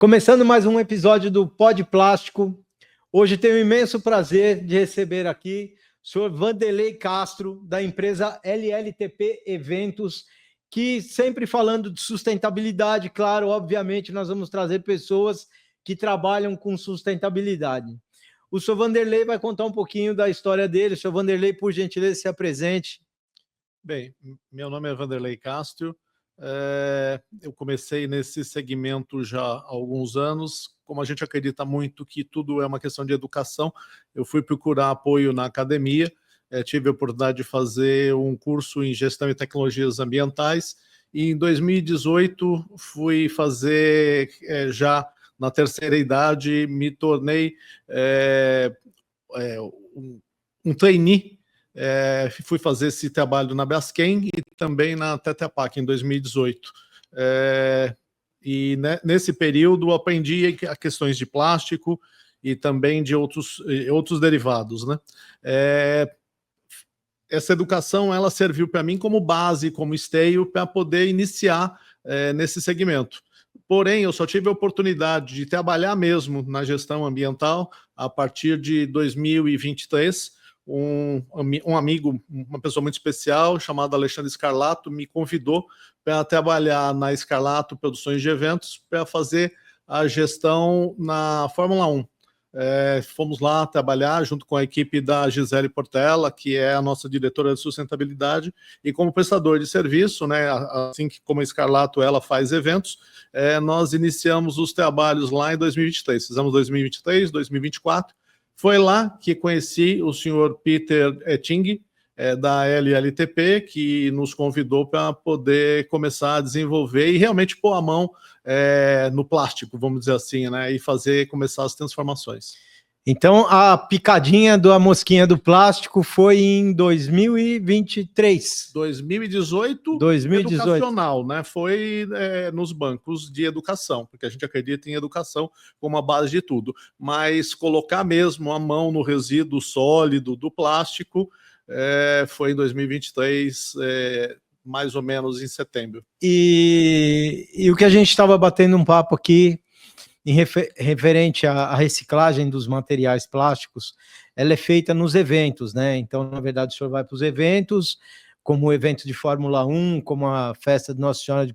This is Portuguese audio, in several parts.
Começando mais um episódio do Pod Plástico. Hoje tenho o imenso prazer de receber aqui o senhor Vanderlei Castro, da empresa LLTP Eventos, que sempre falando de sustentabilidade, claro, obviamente nós vamos trazer pessoas que trabalham com sustentabilidade. O senhor Vanderlei vai contar um pouquinho da história dele. Senhor Vanderlei, por gentileza, se apresente. Bem, meu nome é Vanderlei Castro. Eu comecei nesse segmento já há alguns anos. Como a gente acredita muito que tudo é uma questão de educação, eu fui procurar apoio na academia, tive a oportunidade de fazer um curso em gestão e tecnologias ambientais, e em 2018 fui fazer, já na terceira idade, me tornei um trainee. Fui fazer esse trabalho na Braskem e também na Tetra Pak em 2018. Nesse período aprendi a questões de plástico e também de outros derivados, né? Essa educação ela serviu para mim como base, como esteio para poder iniciar nesse segmento. Porém, eu só tive a oportunidade de trabalhar mesmo na gestão ambiental a partir de 2023. Um amigo, uma pessoa muito especial, chamado Alexandre Scarlato, me convidou para trabalhar na Scarlato Produções de Eventos para fazer a gestão na Fórmula 1. Fomos lá trabalhar junto com a equipe da Gisele Portela, que é a nossa diretora de sustentabilidade, e como prestador de serviço, né, assim como a Scarlato ela faz eventos, nós iniciamos os trabalhos lá em 2023. Fizemos 2023, 2024. Foi lá que conheci o senhor Peter Etting, da LLTP, que nos convidou para poder começar a desenvolver e realmente pôr a mão no plástico, vamos dizer assim, né, e começar as transformações. Então, a picadinha da mosquinha do plástico foi em 2023. 2018, educacional, né? Foi nos bancos de educação, porque a gente acredita em educação como a base de tudo. Mas colocar mesmo a mão no resíduo sólido do plástico foi em 2023, mais ou menos em setembro. E o que a gente estava batendo um papo aqui, referente à reciclagem dos materiais plásticos, ela é feita nos eventos, né? Então, na verdade, o senhor vai para os eventos, como o evento de Fórmula 1, como a festa de Nossa Senhora de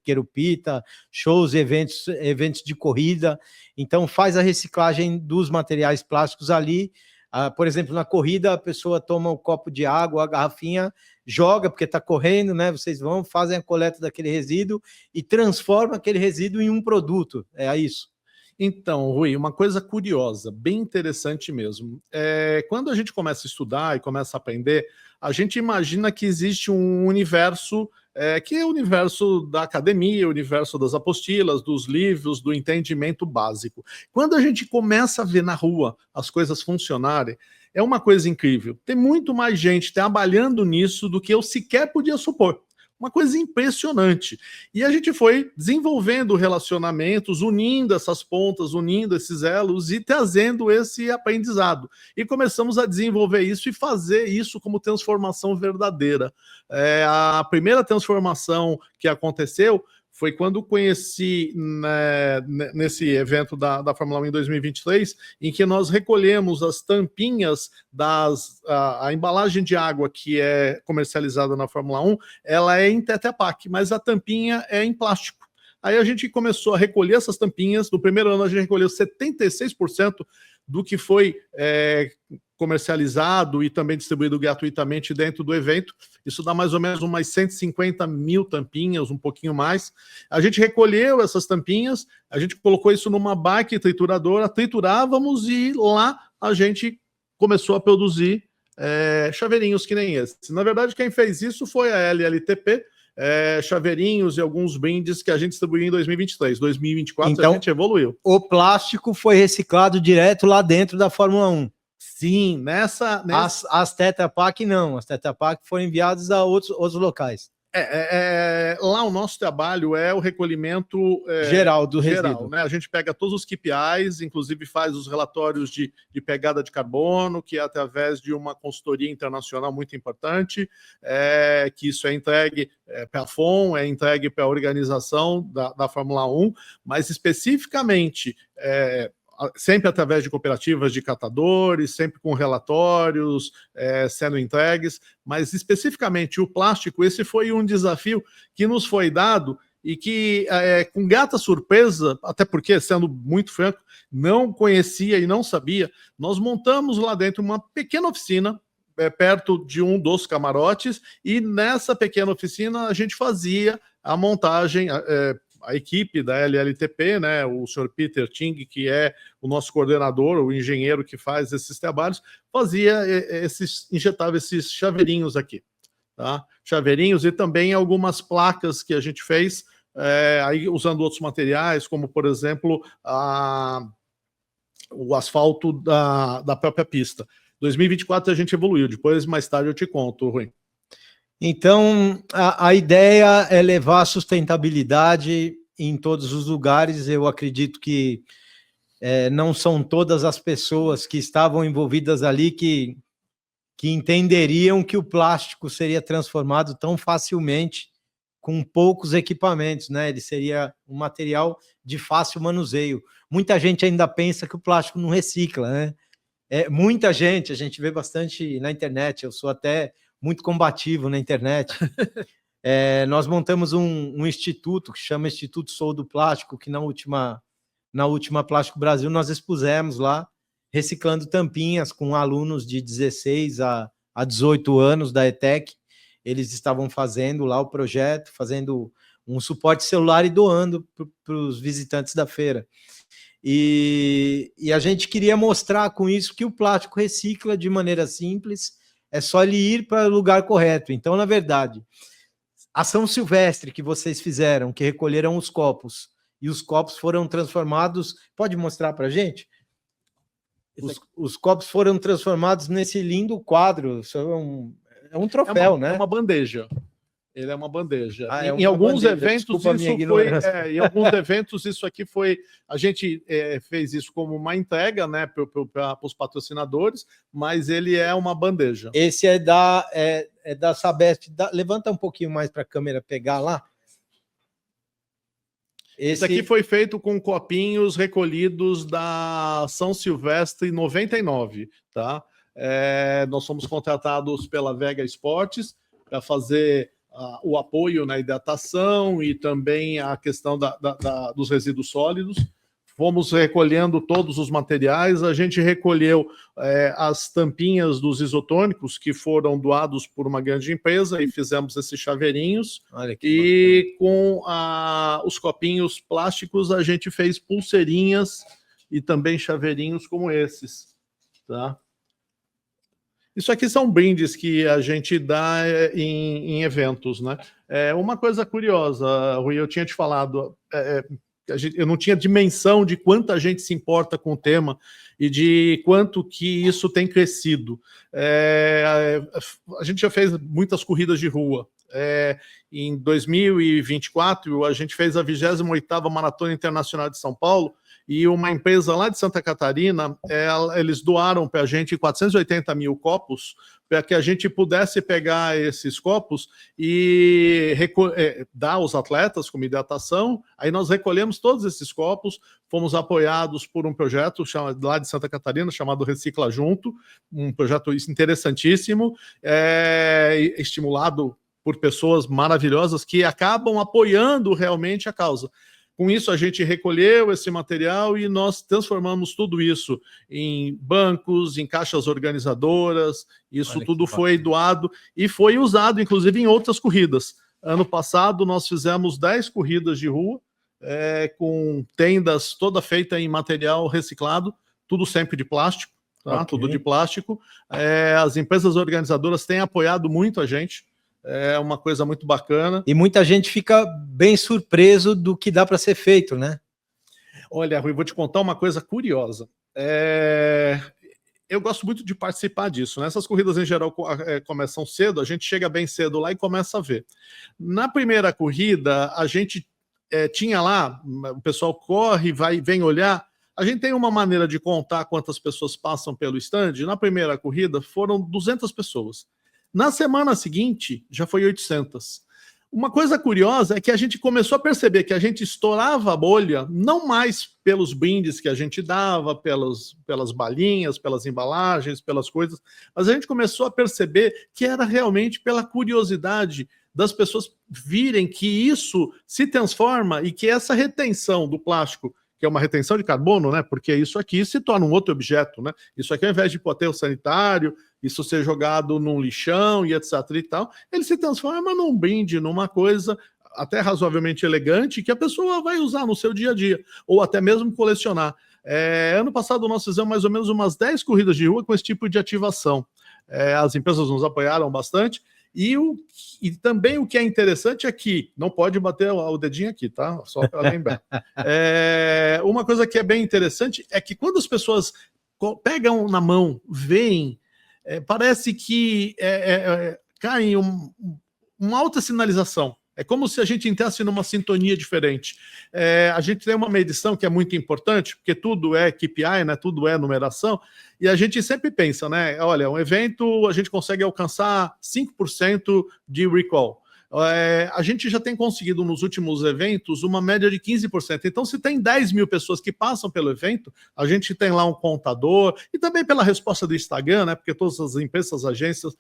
Querupita, shows, eventos de corrida. Então, faz a reciclagem dos materiais plásticos ali. Por exemplo, na corrida, a pessoa toma um copo de água, a garrafinha, joga porque está correndo, né? Vocês vão, fazem a coleta daquele resíduo e transformam aquele resíduo em um produto. É isso? Então, Rui, uma coisa curiosa, bem interessante mesmo. Quando a gente começa a estudar e começa a aprender, a gente imagina que existe um universo que é o universo da academia, o universo das apostilas, dos livros, do entendimento básico. Quando a gente começa a ver na rua as coisas funcionarem, é uma coisa incrível. Tem muito mais gente trabalhando nisso do que eu sequer podia supor. Uma coisa impressionante. E a gente foi desenvolvendo relacionamentos, unindo essas pontas, unindo esses elos e trazendo esse aprendizado. E começamos a desenvolver isso e fazer isso como transformação verdadeira. A primeira transformação que aconteceu foi quando conheci, né, nesse evento da Fórmula 1 em 2023, em que nós recolhemos as tampinhas a embalagem de água que é comercializada na Fórmula 1, ela é em Tetra Pak, mas a tampinha é em plástico. Aí a gente começou a recolher essas tampinhas. No primeiro ano a gente recolheu 76% do que foi comercializado e também distribuído gratuitamente dentro do evento. Isso dá mais ou menos umas 150 mil tampinhas, um pouquinho mais. A gente recolheu essas tampinhas, a gente colocou isso numa bike trituradora, triturávamos e lá a gente começou a produzir chaveirinhos que nem esse. Na verdade, quem fez isso foi a LLTP, chaveirinhos e alguns brindes que a gente distribuiu em 2023. 2024 então, a gente evoluiu. O plástico foi reciclado direto lá dentro da Fórmula 1. Sim, As Tetra Pak não, as Tetra Pak foram enviadas a outros locais. Lá o nosso trabalho é o recolhimento geral do resíduo. Né? A gente pega todos os KPIs, inclusive faz os relatórios de pegada de carbono, que é através de uma consultoria internacional muito importante, que isso é entregue para a FOM, é entregue para a organização da Fórmula 1, mas especificamente sempre através de cooperativas de catadores, sempre com relatórios sendo entregues, mas especificamente o plástico, esse foi um desafio que nos foi dado e que, com grata surpresa, até porque, sendo muito franco, não conhecia e não sabia, nós montamos lá dentro uma pequena oficina, perto de um dos camarotes, e nessa pequena oficina a gente fazia a montagem, a equipe da LLTP, né, o senhor Peter Ting, que é o nosso coordenador, o engenheiro que faz esses trabalhos, injetava esses chaveirinhos aqui, tá? Chaveirinhos e também algumas placas que a gente fez, aí usando outros materiais, como, por exemplo, o asfalto da própria pista. 2024 a gente evoluiu, depois, mais tarde, eu te conto, Rui. Então, a ideia é levar a sustentabilidade em todos os lugares. Eu acredito que não são todas as pessoas que estavam envolvidas ali que entenderiam que o plástico seria transformado tão facilmente com poucos equipamentos, né? Ele seria um material de fácil manuseio. Muita gente ainda pensa que o plástico não recicla, né? Muita gente, a gente vê bastante na internet, eu sou até muito combativo na internet. Nós montamos um instituto que chama Instituto Sou do Plástico, que na última Plástico Brasil nós expusemos lá, reciclando tampinhas com alunos de 16 a 18 anos da ETEC. Eles estavam fazendo lá o projeto, fazendo um suporte celular e doando para os visitantes da feira. E a gente queria mostrar com isso que o plástico recicla de maneira simples, é só ele ir para o lugar correto. Então, na verdade, a São Silvestre que vocês fizeram, que recolheram os copos, e os copos foram transformados... Pode mostrar para a gente? Os copos foram transformados nesse lindo quadro. Isso é um troféu, né? É uma bandeja. Ele é uma bandeja. Em alguns eventos em alguns eventos isso aqui foi, a gente fez isso como uma entrega, né, para os patrocinadores, mas ele é uma bandeja. Esse é da Sabesp. Levanta um pouquinho mais para a câmera pegar lá. Esse aqui foi feito com copinhos recolhidos da São Silvestre 99, tá? Nós fomos contratados pela Vega Esportes para fazer o apoio na hidratação e também a questão dos resíduos sólidos. Fomos recolhendo todos os materiais, a gente recolheu as tampinhas dos isotônicos que foram doados por uma grande empresa e fizemos esses chaveirinhos. E com os copinhos plásticos a gente fez pulseirinhas e também chaveirinhos como esses, tá? Isso aqui são brindes que a gente dá em eventos, né? Uma coisa curiosa, Rui, eu tinha te falado, eu não tinha dimensão de quanta gente se importa com o tema e de quanto que isso tem crescido. A gente já fez muitas corridas de rua. Em 2024, a gente fez a 28ª Maratona Internacional de São Paulo, e uma empresa lá de Santa Catarina, eles doaram para a gente 480 mil copos, para que a gente pudesse pegar esses copos e dar aos atletas como hidratação. Aí nós recolhemos todos esses copos, fomos apoiados por um projeto lá de Santa Catarina, chamado Recicla Junto, um projeto interessantíssimo, estimulado por pessoas maravilhosas que acabam apoiando realmente a causa. Com isso, a gente recolheu esse material e nós transformamos tudo isso em bancos, em caixas organizadoras. Isso tudo foi doado e foi usado, inclusive, em outras corridas. Ano passado, nós fizemos 10 corridas de rua, com tendas toda feita em material reciclado, tudo sempre de plástico, tá? Tudo de plástico. As empresas organizadoras têm apoiado muito a gente. É uma coisa muito bacana. E muita gente fica bem surpreso do que dá para ser feito, né? Olha, Rui, vou te contar uma coisa curiosa. eu gosto muito de participar disso, né? Essas corridas, em geral, começam cedo, a gente chega bem cedo lá e começa a ver. Na primeira corrida, a gente tinha lá, o pessoal corre, vem olhar. A gente tem uma maneira de contar quantas pessoas passam pelo stand. Na primeira corrida, foram 200 pessoas. Na semana seguinte, já foi 800. Uma coisa curiosa é que a gente começou a perceber que a gente estourava a bolha, não mais pelos brindes que a gente dava, pelas balinhas, pelas embalagens, pelas coisas, mas a gente começou a perceber que era realmente pela curiosidade das pessoas virem que isso se transforma e que essa retenção do plástico, que é uma retenção de carbono, né? Porque isso aqui se torna um outro objeto, né? Isso aqui, ao invés de ir para o aterro sanitário, isso ser jogado num lixão e etc e tal, ele se transforma num brinde, numa coisa até razoavelmente elegante que a pessoa vai usar no seu dia a dia, ou até mesmo colecionar. Ano passado nós fizemos mais ou menos umas 10 corridas de rua com esse tipo de ativação. As empresas nos apoiaram bastante, e também o que é interessante é que, não pode bater o dedinho aqui, tá? Só para lembrar. Uma coisa que é bem interessante é que quando as pessoas pegam na mão, veem, parece que cai uma alta sinalização. É como se a gente entrasse numa sintonia diferente. A gente tem uma medição que é muito importante, porque tudo é KPI, né? Tudo é numeração, e a gente sempre pensa, né? Olha, um evento a gente consegue alcançar 5% de recall. A gente já tem conseguido nos últimos eventos uma média de 15%. Então, se tem 10 mil pessoas que passam pelo evento, a gente tem lá um contador, e também pela resposta do Instagram, né? Porque todas as empresas, as agências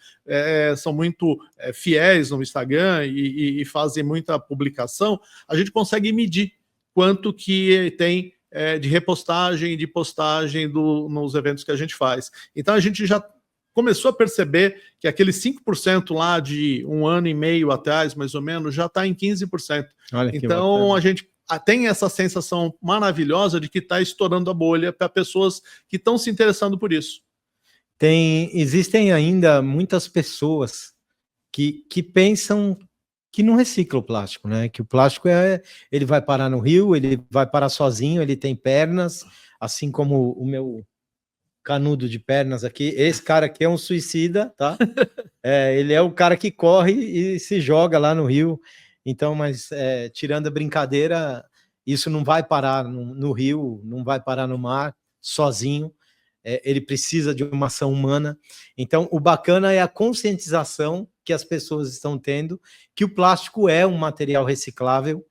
são muito fiéis no Instagram e fazem muita publicação, a gente consegue medir quanto que tem de repostagem e de postagem nos eventos que a gente faz. Então, a gente já começou a perceber que aqueles 5% lá de um ano e meio atrás, mais ou menos, já está em 15%. Então, bacana. A gente tem essa sensação maravilhosa de que está estourando a bolha para pessoas que estão se interessando por isso. Existem ainda muitas pessoas que pensam que não recicla o plástico, né? Que o plástico ele vai parar no rio, ele vai parar sozinho, ele tem pernas, assim como o meu canudo de pernas aqui. Esse cara aqui é um suicida, tá? Ele é o cara que corre e se joga lá no rio. Então, mas tirando a brincadeira, isso não vai parar no rio, não vai parar no mar sozinho. Ele precisa de uma ação humana. Então, o bacana é a conscientização que as pessoas estão tendo, que o plástico é um material reciclável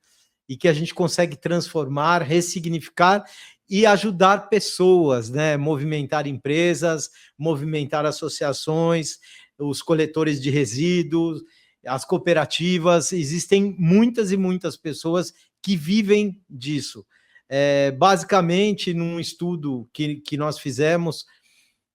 e que a gente consegue transformar, ressignificar e ajudar pessoas, né? Movimentar empresas, movimentar associações, os coletores de resíduos, as cooperativas. Existem muitas e muitas pessoas que vivem disso. Basicamente, num estudo que nós fizemos,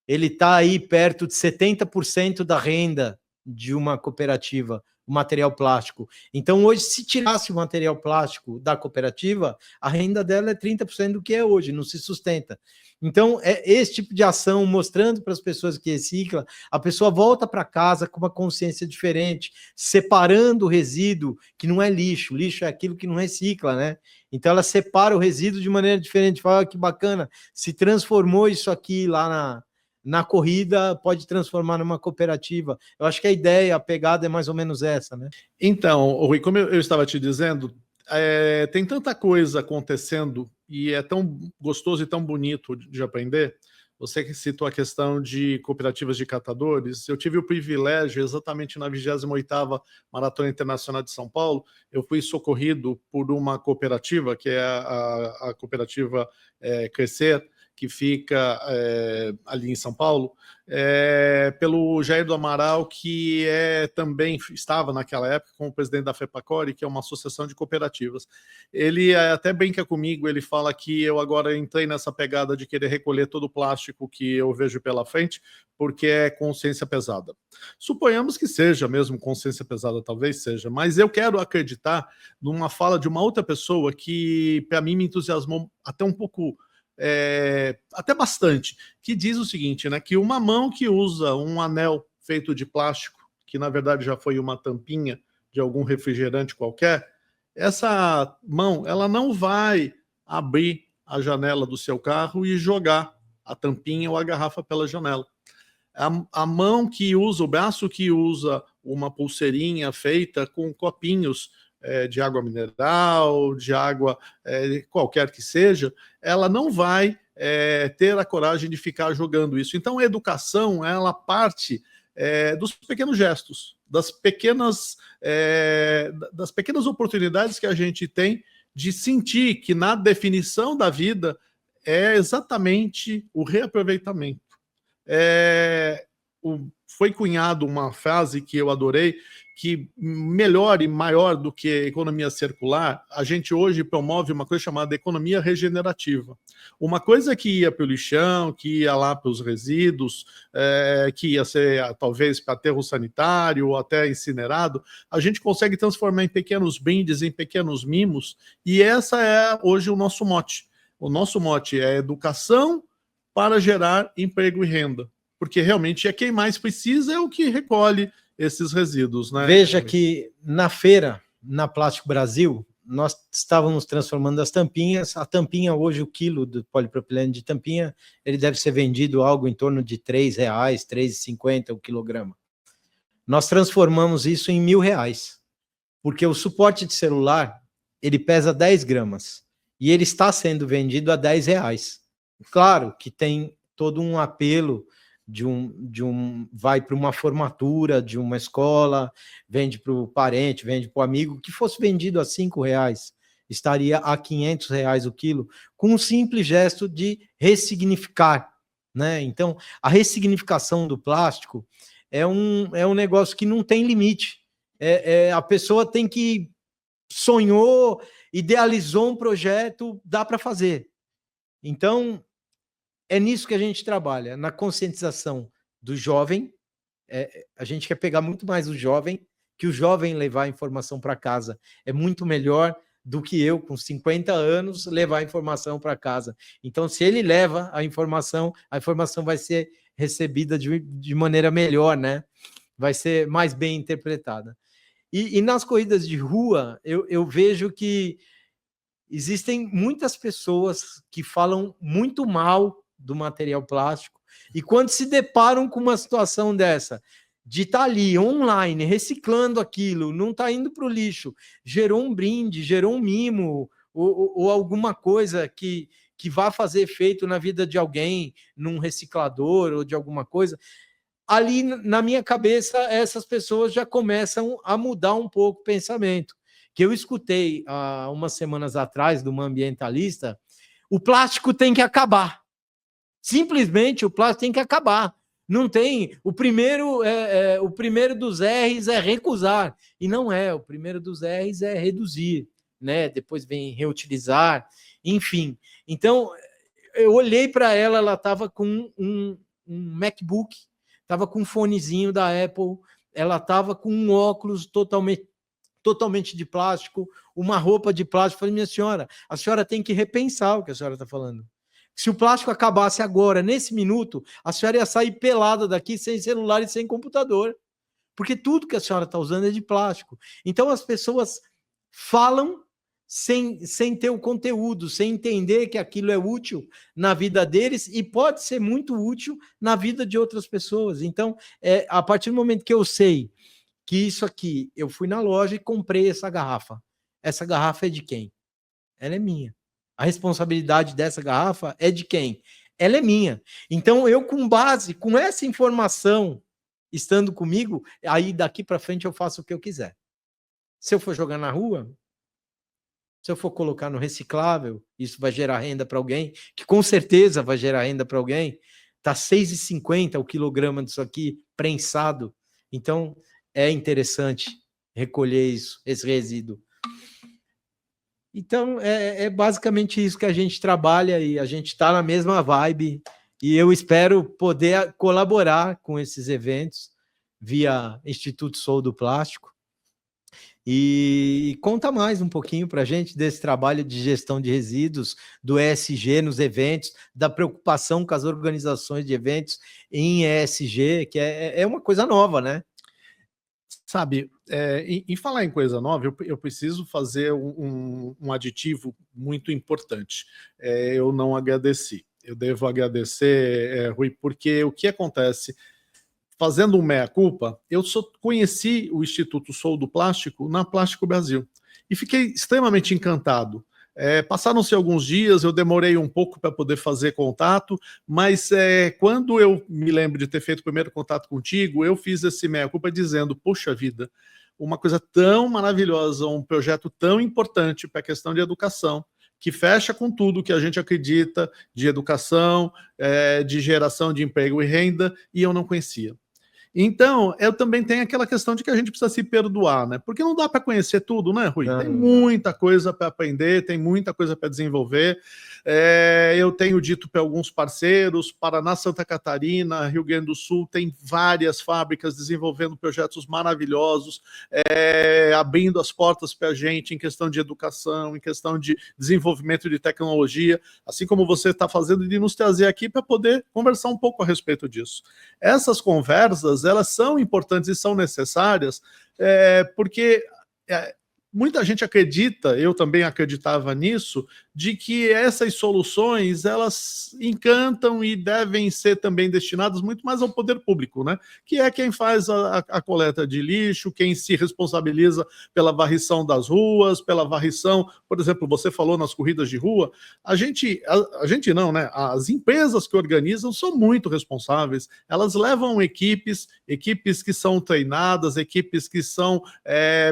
ele está aí perto de 70% da renda de uma cooperativa, o material plástico. Então, hoje, se tirasse o material plástico da cooperativa, a renda dela é 30% do que é hoje, não se sustenta. Então, esse tipo de ação, mostrando para as pessoas que reciclam, a pessoa volta para casa com uma consciência diferente, separando o resíduo, que não é lixo, lixo é aquilo que não recicla, né? Então, ela separa o resíduo de maneira diferente, fala, que bacana, se transformou isso aqui lá na corrida, pode transformar numa cooperativa. Eu acho que a ideia, a pegada é mais ou menos essa, né? Então, Rui, como eu estava te dizendo, tem tanta coisa acontecendo e é tão gostoso e tão bonito de aprender. Você que citou a questão de cooperativas de catadores, eu tive o privilégio, exatamente na 28ª Maratona Internacional de São Paulo, eu fui socorrido por uma cooperativa, que é a cooperativa Crescer, que fica ali em São Paulo, pelo Jair do Amaral, que também estava naquela época como presidente da FEPACORE, que é uma associação de cooperativas. Ele até brinca comigo, ele fala que eu agora entrei nessa pegada de querer recolher todo o plástico que eu vejo pela frente, porque é consciência pesada. Suponhamos que seja mesmo consciência pesada, talvez seja, mas eu quero acreditar numa fala de uma outra pessoa que, para mim, me entusiasmou até um pouco, até bastante, que diz o seguinte, né, que uma mão que usa um anel feito de plástico, que na verdade já foi uma tampinha de algum refrigerante qualquer, essa mão, ela não vai abrir a janela do seu carro e jogar a tampinha ou a garrafa pela janela. A mão que usa, o braço que usa uma pulseirinha feita com copinhos de água mineral, de água qualquer que seja, ela não vai ter a coragem de ficar jogando isso. Então a educação, ela parte dos pequenos gestos, das pequenas oportunidades que a gente tem de sentir que na definição da vida é exatamente o reaproveitamento. Foi cunhado uma frase que eu adorei, que melhor e maior do que economia circular, a gente hoje promove uma coisa chamada economia regenerativa. Uma coisa que ia para o lixão, que ia lá para os resíduos, que ia ser talvez para aterro sanitário ou até incinerado, a gente consegue transformar em pequenos brindes, em pequenos mimos, e essa é hoje o nosso mote. O nosso mote é educação para gerar emprego e renda, porque realmente quem mais precisa é o que recolhe esses resíduos, né? Veja que na feira, na Plástico Brasil, nós estávamos transformando as tampinhas. A tampinha hoje, o quilo do polipropileno de tampinha, ele deve ser vendido algo em torno de R$3, R$3,50 o quilograma. Nós transformamos isso em R$1.000, porque o suporte de celular, ele pesa 10 gramas, e ele está sendo vendido a R$10. Claro que tem todo um apelo vai para uma formatura de uma escola, vende para o parente, vende para o amigo, que fosse vendido a R$5, estaria a R$500 o quilo, com um simples gesto de ressignificar, né? Então, a ressignificação do plástico é um negócio que não tem limite. A pessoa tem que sonhou, idealizou um projeto, dá para fazer. Então, é nisso que a gente trabalha, na conscientização do jovem. A gente quer pegar muito mais o jovem, que o jovem levar a informação para casa é muito melhor do que eu, com 50 anos, levar a informação para casa. Então, se ele leva a informação vai ser recebida de maneira melhor, né? Vai ser mais bem interpretada. E nas corridas de rua, eu vejo que existem muitas pessoas que falam muito mal do material plástico, e quando se deparam com uma situação dessa, de estar ali online, reciclando aquilo, não está indo para o lixo, gerou um brinde, gerou um mimo, ou alguma coisa que vá fazer efeito na vida de alguém, num reciclador ou de alguma coisa, ali na minha cabeça, essas pessoas já começam a mudar um pouco o pensamento. Que eu escutei há umas semanas atrás de uma ambientalista: o plástico tem que acabar. Simplesmente o plástico tem que acabar. Não tem. O primeiro dos R's é recusar. E não é. O primeiro dos R's é reduzir, né? Depois vem reutilizar, enfim. Então, eu olhei para ela, ela estava com um MacBook, estava com um fonezinho da Apple, ela estava com um óculos totalmente de plástico, uma roupa de plástico. Eu falei: minha senhora, a senhora tem que repensar o que a senhora está falando. Se o plástico acabasse agora, nesse minuto, a senhora ia sair pelada daqui, sem celular e sem computador, porque tudo que a senhora está usando é de plástico. Então as pessoas falam sem ter o conteúdo, sem entender que aquilo é útil na vida deles e pode ser muito útil na vida de outras pessoas. Então, a partir do momento que eu sei que isso aqui, eu fui na loja e comprei essa garrafa. Essa garrafa é de quem? Ela é minha. A responsabilidade dessa garrafa é de quem? Ela é minha. Então, eu, com base, com essa informação estando comigo, aí daqui para frente eu faço o que eu quiser. Se eu for jogar na rua, se eu for colocar no reciclável, isso vai gerar renda para alguém, que com certeza vai gerar renda para alguém. Está R$6,50 o quilograma disso aqui, prensado. Então, é interessante recolher isso, esse resíduo. Então, é basicamente isso que a gente trabalha, e a gente está na mesma vibe, e eu espero poder colaborar com esses eventos via Instituto Sou do Plástico. E conta mais um pouquinho para a gente desse trabalho de gestão de resíduos, do ESG nos eventos, da preocupação com as organizações de eventos em ESG, que é uma coisa nova, né? Sabe, em falar em coisa nova, eu preciso fazer um aditivo muito importante. Eu não agradeci. eu devo agradecer, Rui, porque o que acontece, fazendo um meia-culpa, eu só conheci o Instituto Sou do Plástico na Plástico Brasil e fiquei extremamente encantado. Passaram-se alguns dias, eu demorei um pouco para poder fazer contato, mas quando eu me lembro de ter feito o primeiro contato contigo, eu fiz esse meia-culpa dizendo, poxa vida, uma coisa tão maravilhosa, um projeto tão importante para a questão de educação, que fecha com tudo que a gente acredita de educação, de geração de emprego e renda, e eu não conhecia. Então, eu também tenho aquela questão de que a gente precisa se perdoar, né? Porque não dá para conhecer tudo, né, Rui? Tem muita coisa para aprender, tem muita coisa para desenvolver. Eu tenho dito para alguns parceiros, Paraná, Santa Catarina, Rio Grande do Sul, tem várias fábricas desenvolvendo projetos maravilhosos, abrindo as portas para a gente em questão de educação, em questão de desenvolvimento de tecnologia, assim como você está fazendo, de nos trazer aqui para poder conversar um pouco a respeito disso. Essas conversas, elas são importantes e são necessárias, porque muita gente acredita, eu também acreditava nisso, de que essas soluções, elas encantam e devem ser também destinadas muito mais ao poder público, né? Que é quem faz a coleta de lixo, quem se responsabiliza pela varrição das ruas, pela varrição, por exemplo, você falou nas corridas de rua, a gente não, né? As empresas que organizam são muito responsáveis, elas levam equipes que são treinadas, equipes que são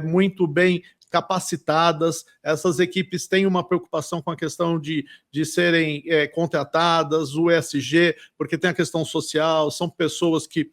muito bem capacitadas, essas equipes têm uma preocupação com a questão de serem contratadas, o ESG, porque tem a questão social, são pessoas que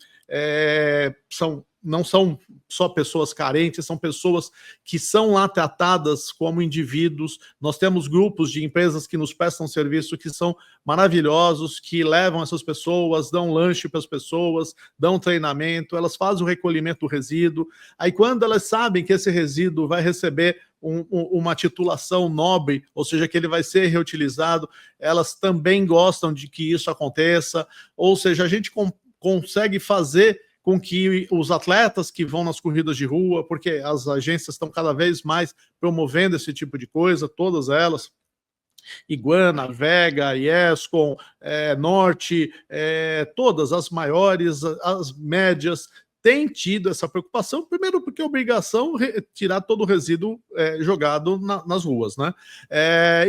não são só pessoas carentes, são pessoas que são lá tratadas como indivíduos. Nós temos grupos de empresas que nos prestam serviço que são maravilhosos, que levam essas pessoas, dão lanche para as pessoas, dão treinamento, elas fazem o recolhimento do resíduo. Aí quando elas sabem que esse resíduo vai receber uma titulação nobre, ou seja, que ele vai ser reutilizado, elas também gostam de que isso aconteça, ou seja, a gente consegue fazer com que os atletas que vão nas corridas de rua, porque as agências estão cada vez mais promovendo esse tipo de coisa, todas elas, Iguana, Vega, Iescom, Norte, todas as maiores, as médias, têm tido essa preocupação, primeiro porque é obrigação tirar todo o resíduo jogado nas ruas, né?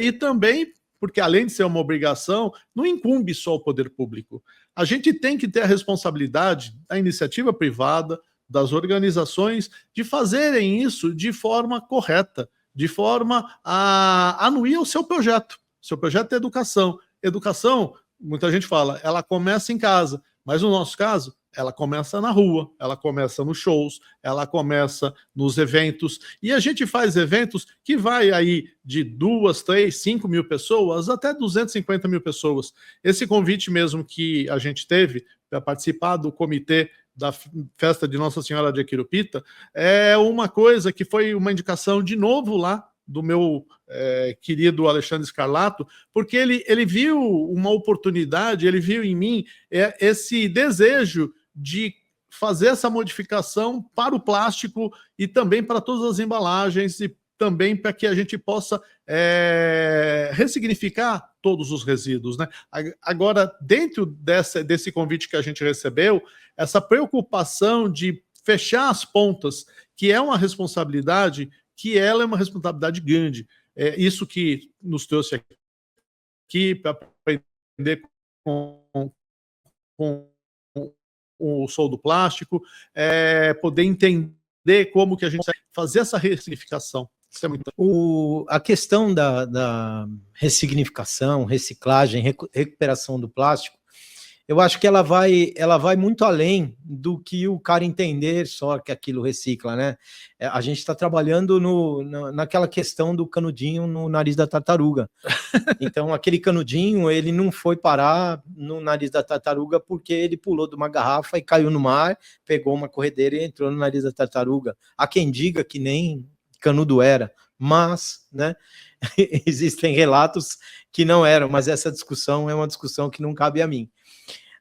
E também porque, além de ser uma obrigação, não incumbe só o poder público. A gente tem que ter a responsabilidade da iniciativa privada, das organizações, de fazerem isso de forma correta, de forma a anuir o seu projeto. Seu projeto é educação. Educação, muita gente fala, ela começa em casa, mas no nosso caso, ela começa na rua, ela começa nos shows, ela começa nos eventos, e a gente faz eventos que vai aí de 2, 3, 5 mil pessoas até 250 mil pessoas. Esse convite mesmo que a gente teve para participar do comitê da festa de Nossa Senhora de Aquirupita é uma coisa que foi uma indicação de novo lá do meu querido Alexandre Scarlato, porque ele viu uma oportunidade, ele viu em mim esse desejo de fazer essa modificação para o plástico e também para todas as embalagens e também para que a gente possa ressignificar todos os resíduos, né? Agora, dentro desse convite que a gente recebeu, essa preocupação de fechar as pontas, que é uma responsabilidade, que ela é uma responsabilidade grande. Isso que nos trouxe aqui para aprender com o Sou do Plástico, poder entender como que a gente consegue fazer essa ressignificação. Isso é muito... A questão da ressignificação, reciclagem, recuperação do plástico, eu acho que ela vai muito além do que o cara entender só que aquilo recicla, né? A gente está trabalhando naquela questão do canudinho no nariz da tartaruga. Então, aquele canudinho, ele não foi parar no nariz da tartaruga porque ele pulou de uma garrafa e caiu no mar, pegou uma corredeira e entrou no nariz da tartaruga. Há quem diga que nem canudo era, mas, né, existem relatos que não eram, mas essa discussão é uma discussão que não cabe a mim.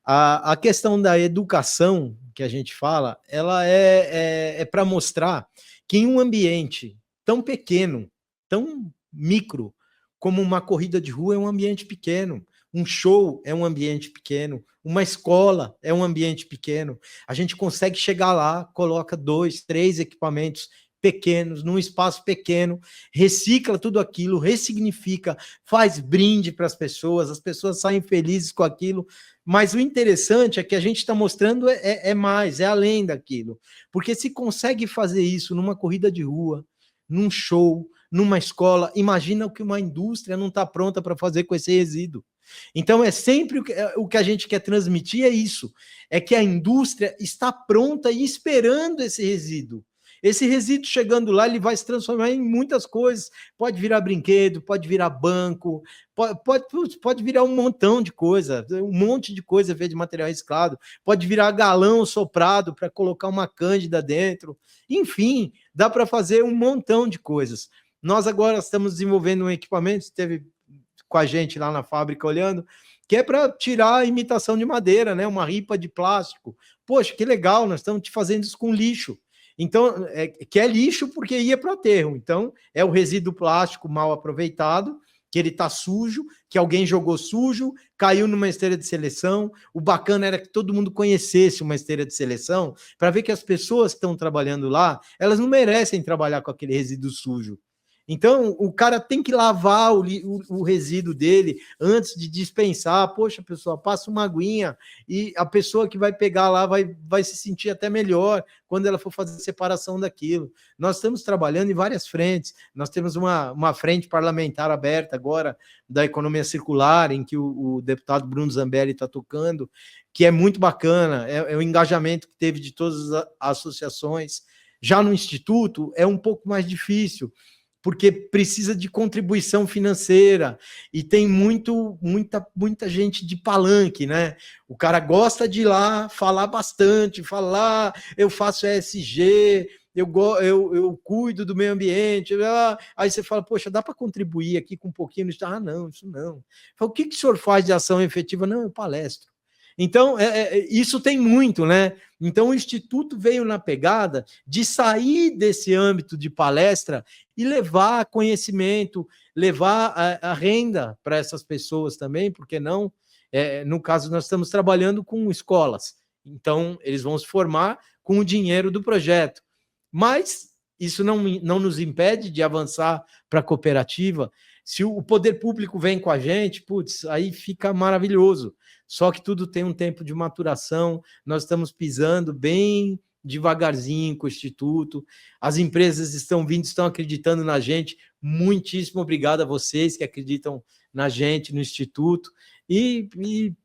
A questão da educação que a gente fala, ela é para mostrar que em um ambiente tão pequeno, tão micro, como uma corrida de rua é um ambiente pequeno, Um show é um ambiente pequeno, uma escola é um ambiente pequeno. A gente consegue chegar lá, coloca 2, 3 equipamentos pequenos, num espaço pequeno, recicla tudo aquilo, ressignifica, faz brinde para as pessoas saem felizes com aquilo. Mas o interessante é que a gente está mostrando mais, é além daquilo. Porque se consegue fazer isso numa corrida de rua, num show, numa escola, imagina o que uma indústria não está pronta para fazer com esse resíduo. Então, é sempre o que a gente quer transmitir, é isso, é que a indústria está pronta e esperando esse resíduo. Esse resíduo chegando lá, ele vai se transformar em muitas coisas. Pode virar brinquedo, pode virar banco, pode virar um montão de coisa, um monte de coisa feita de material reciclado, pode virar galão soprado para colocar uma cândida dentro. Enfim, dá para fazer um montão de coisas. Nós agora estamos desenvolvendo um equipamento, esteve com a gente lá na fábrica olhando, que é para tirar a imitação de madeira, né? Uma ripa de plástico. Poxa, que legal, nós estamos te fazendo isso com lixo. Então, que é lixo porque ia para o aterro. Então, é o resíduo plástico mal aproveitado, que ele está sujo, que alguém jogou sujo, caiu numa esteira de seleção. O bacana era que todo mundo conhecesse uma esteira de seleção, para ver que as pessoas que estão trabalhando lá, elas não merecem trabalhar com aquele resíduo sujo. Então, o cara tem que lavar o resíduo dele antes de dispensar. Poxa, pessoal, passa uma aguinha e a pessoa que vai pegar lá vai se sentir até melhor quando ela for fazer a separação daquilo. Nós estamos trabalhando em várias frentes. Nós temos uma frente parlamentar aberta agora da economia circular, em que o deputado Bruno Zambelli está tocando, que é muito bacana. É o engajamento que teve de todas as associações. Já no Instituto, é um pouco mais difícil, porque precisa de contribuição financeira e tem muita gente de palanque, né? O cara gosta de ir lá falar bastante, falar, eu faço ESG, eu cuido do meio ambiente. Aí você fala, poxa, dá para contribuir aqui com um pouquinho? Não, isso não. Fala, o que o senhor faz de ação efetiva? Não, eu palestro. Então, isso tem muito, né? Então, o Instituto veio na pegada de sair desse âmbito de palestra e levar conhecimento, levar a renda para essas pessoas também, porque não? No caso, nós estamos trabalhando com escolas, então eles vão se formar com o dinheiro do projeto. Mas isso não nos impede de avançar para a cooperativa. Se o poder público vem com a gente, putz, aí fica maravilhoso. Só que tudo tem um tempo de maturação, nós estamos pisando bem devagarzinho com o Instituto, as empresas estão vindo, estão acreditando na gente, muitíssimo obrigado a vocês que acreditam na gente, no Instituto,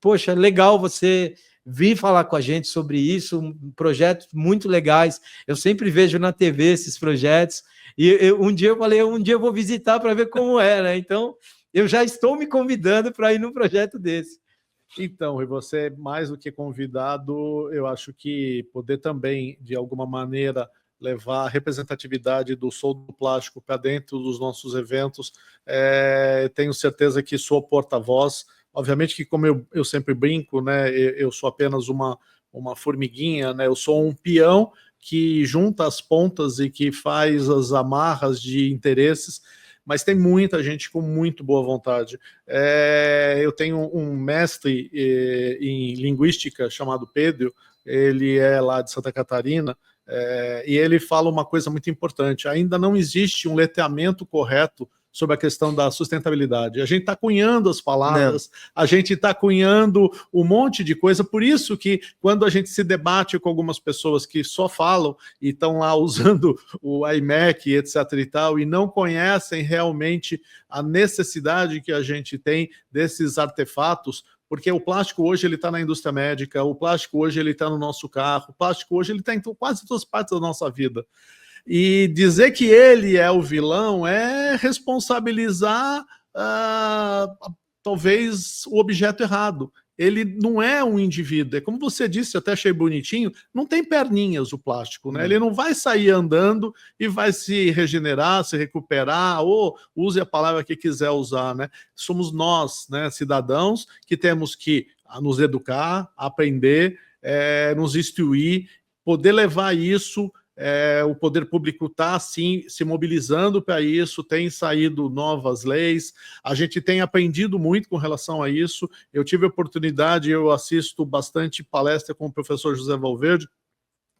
poxa, legal você vir falar com a gente sobre isso, projetos muito legais, eu sempre vejo na TV esses projetos, e um dia eu falei, um dia eu vou visitar para ver como é, né? Então, eu já estou me convidando para ir num projeto desse. Então, e você, mais do que convidado, eu acho que poder também, de alguma maneira, levar a representatividade do Sou do Plástico para dentro dos nossos eventos, tenho certeza que sou porta-voz. Obviamente que, como eu sempre brinco, né, eu sou apenas uma formiguinha, né, eu sou um peão que junta as pontas e que faz as amarras de interesses, mas tem muita gente com muito boa vontade. Eu tenho um mestre em linguística chamado Pedro, ele é lá de Santa Catarina, e ele fala uma coisa muito importante: ainda não existe um letramento correto sobre a questão da sustentabilidade. A gente está cunhando as palavras, a gente está cunhando um monte de coisa, por isso que quando a gente se debate com algumas pessoas que só falam e estão lá usando o iMac, etc. e tal, e não conhecem realmente a necessidade que a gente tem desses artefatos, porque o plástico hoje ele está na indústria médica, o plástico hoje ele está no nosso carro, o plástico hoje ele está em quase todas as partes da nossa vida. E dizer que ele é o vilão é responsabilizar talvez o objeto errado. Ele não é um indivíduo, é como você disse, eu até achei bonitinho, não tem perninhas o plástico, né? Ele não vai sair andando e vai se regenerar, se recuperar, ou use a palavra que quiser usar, né? Somos nós, né, cidadãos, que temos que nos educar, aprender, nos instruir, poder levar isso o poder público está, sim, se mobilizando para isso, tem saído novas leis, a gente tem aprendido muito com relação a isso. Eu tive a oportunidade, eu assisto bastante palestra com o professor José Valverde,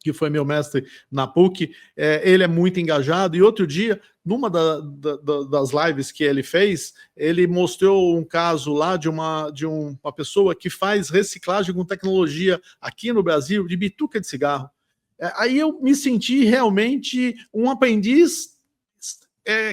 que foi meu mestre na PUC, ele é muito engajado, e outro dia, numa das lives que ele fez, ele mostrou um caso lá de uma pessoa que faz reciclagem com tecnologia aqui no Brasil, de bituca de cigarro. Aí eu me senti realmente um aprendiz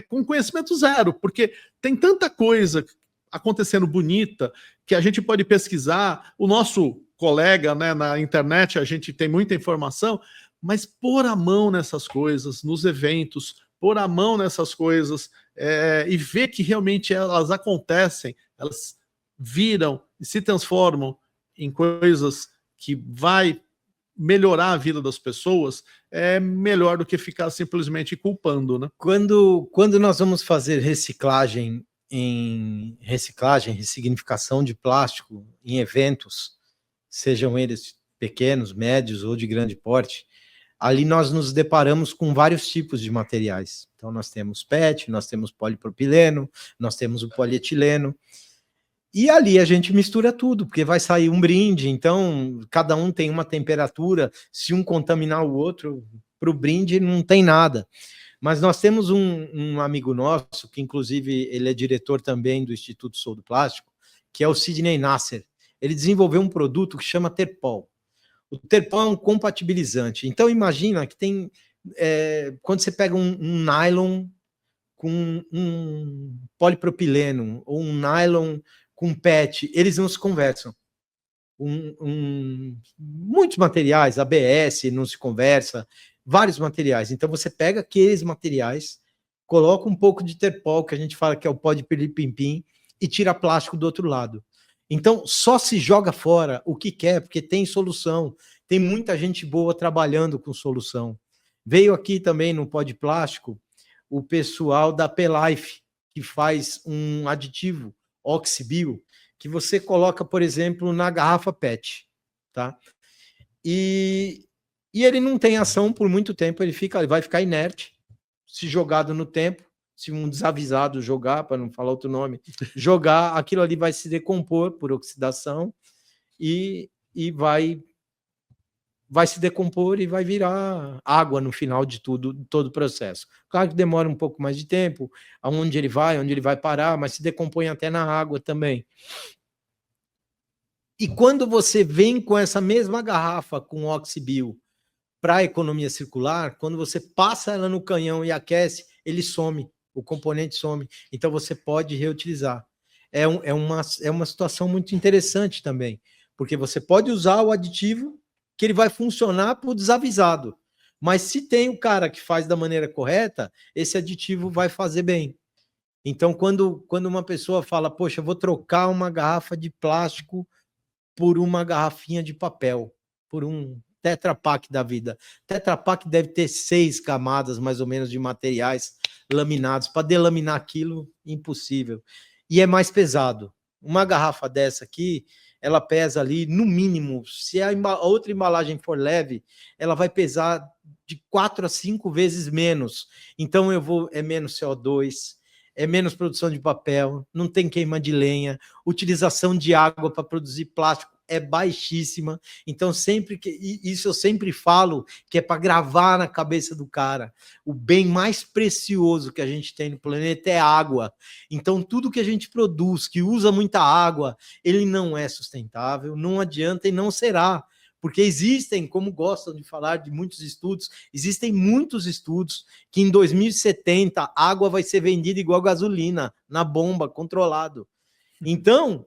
com conhecimento zero, porque tem tanta coisa acontecendo bonita que a gente pode pesquisar. O nosso colega, né, na internet, a gente tem muita informação, mas pôr a mão nessas coisas, nos eventos, pôr a mão nessas coisas e ver que realmente elas acontecem, elas viram e se transformam em coisas que vai melhorar a vida das pessoas, é melhor do que ficar simplesmente culpando, né? Quando nós vamos fazer ressignificação de plástico em eventos, sejam eles pequenos, médios ou de grande porte, ali nós nos deparamos com vários tipos de materiais. Então nós temos PET, nós temos polipropileno, nós temos o polietileno, e ali a gente mistura tudo, porque vai sair um brinde, então cada um tem uma temperatura, se um contaminar o outro, para o brinde não tem nada. Mas nós temos um amigo nosso, que inclusive ele é diretor também do Instituto Sou do Plástico, que é o Sidney Nasser. Ele desenvolveu um produto que chama Terpol. O Terpol é um compatibilizante. Então imagina que tem, quando você pega um nylon com um polipropileno, ou um nylon com PET, eles não se conversam. Muitos materiais, ABS não se conversa, vários materiais. Então você pega aqueles materiais, coloca um pouco de Terpol, que a gente fala que é o pó de pirlim-pim-pim, e tira plástico do outro lado. Então só se joga fora o que quer, porque tem solução. Tem muita gente boa trabalhando com solução. Veio aqui também no pó de plástico o pessoal da P-Life, que faz um aditivo Oxibio, que você coloca, por exemplo, na garrafa PET, tá? E ele não tem ação por muito tempo, ele vai ficar inerte, se jogado no tempo, se um desavisado jogar, para não falar outro nome, jogar, aquilo ali vai se decompor por oxidação e vai se decompor e vai virar água no final de todo o processo. Claro que demora um pouco mais de tempo, onde ele vai parar, mas se decompõe até na água também. E quando você vem com essa mesma garrafa com Oxibio para a economia circular, quando você passa ela no canhão e aquece, ele some, o componente some. Então você pode reutilizar. É uma situação muito interessante também, porque você pode usar o aditivo que ele vai funcionar para o desavisado. Mas se tem o cara que faz da maneira correta, esse aditivo vai fazer bem. Então, quando uma pessoa fala, poxa, eu vou trocar uma garrafa de plástico por uma garrafinha de papel, por um Tetra Pak da vida. Tetra Pak deve ter 6 camadas, mais ou menos, de materiais laminados. Para delaminar aquilo, impossível. E é mais pesado. Uma garrafa dessa aqui, ela pesa ali, no mínimo, se a outra embalagem for leve, ela vai pesar de 4 a 5 vezes menos. Então é menos CO2, é menos produção de papel, não tem queima de lenha, utilização de água para produzir plástico é baixíssima. Então isso eu sempre falo, que é para gravar na cabeça do cara. O bem mais precioso que a gente tem no planeta é água. Então tudo que a gente produz, que usa muita água, ele não é sustentável, não adianta e não será. Porque existem, como gostam de falar de muitos estudos, existem muitos estudos que em 2070 a água vai ser vendida igual gasolina, na bomba, controlado. Então,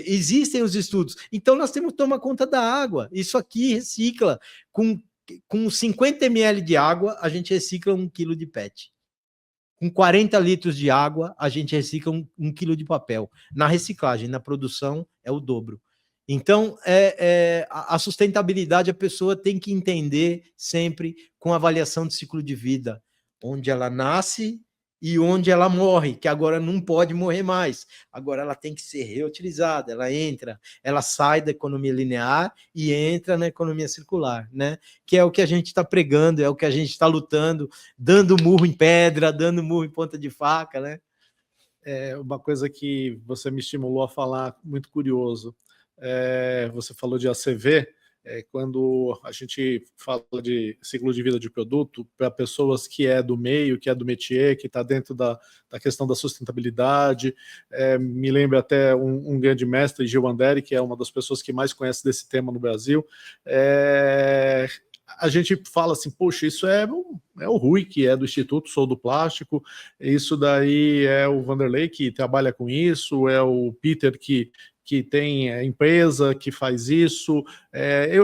existem os estudos. Então nós temos que tomar conta da água. Isso aqui recicla. Com 50 ml de água, a gente recicla 1 quilo de PET. Com 40 litros de água, a gente recicla 1 quilo de papel. Na reciclagem, na produção, é o dobro. Então, a sustentabilidade a pessoa tem que entender sempre com avaliação de ciclo de vida, onde ela nasce e onde ela morre, que agora não pode morrer mais. Agora ela tem que ser reutilizada, ela sai da economia linear e entra na economia circular, né? Que é o que a gente está pregando, é o que a gente está lutando, dando murro em pedra, dando murro em ponta de faca, né? É uma coisa que você me estimulou a falar, muito curioso. Você falou de ACV, quando a gente fala de ciclo de vida de produto, para pessoas que é do meio, que é do métier, que está dentro da questão da sustentabilidade, me lembra até um grande mestre, Gil Andere, que é uma das pessoas que mais conhece desse tema no Brasil, a gente fala assim, poxa, isso é o Rui, que é do Instituto Sou do Plástico, isso daí é o Vanderlei, que trabalha com isso, é o Peter, que tem empresa que faz isso.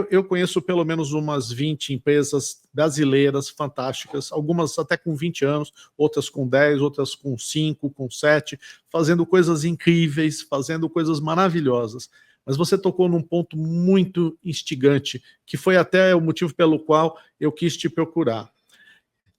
Eu conheço pelo menos umas 20 empresas brasileiras fantásticas, algumas até com 20 anos, outras com 10, outras com 5, com 7, fazendo coisas incríveis, fazendo coisas maravilhosas. Mas você tocou num ponto muito instigante, que foi até o motivo pelo qual eu quis te procurar.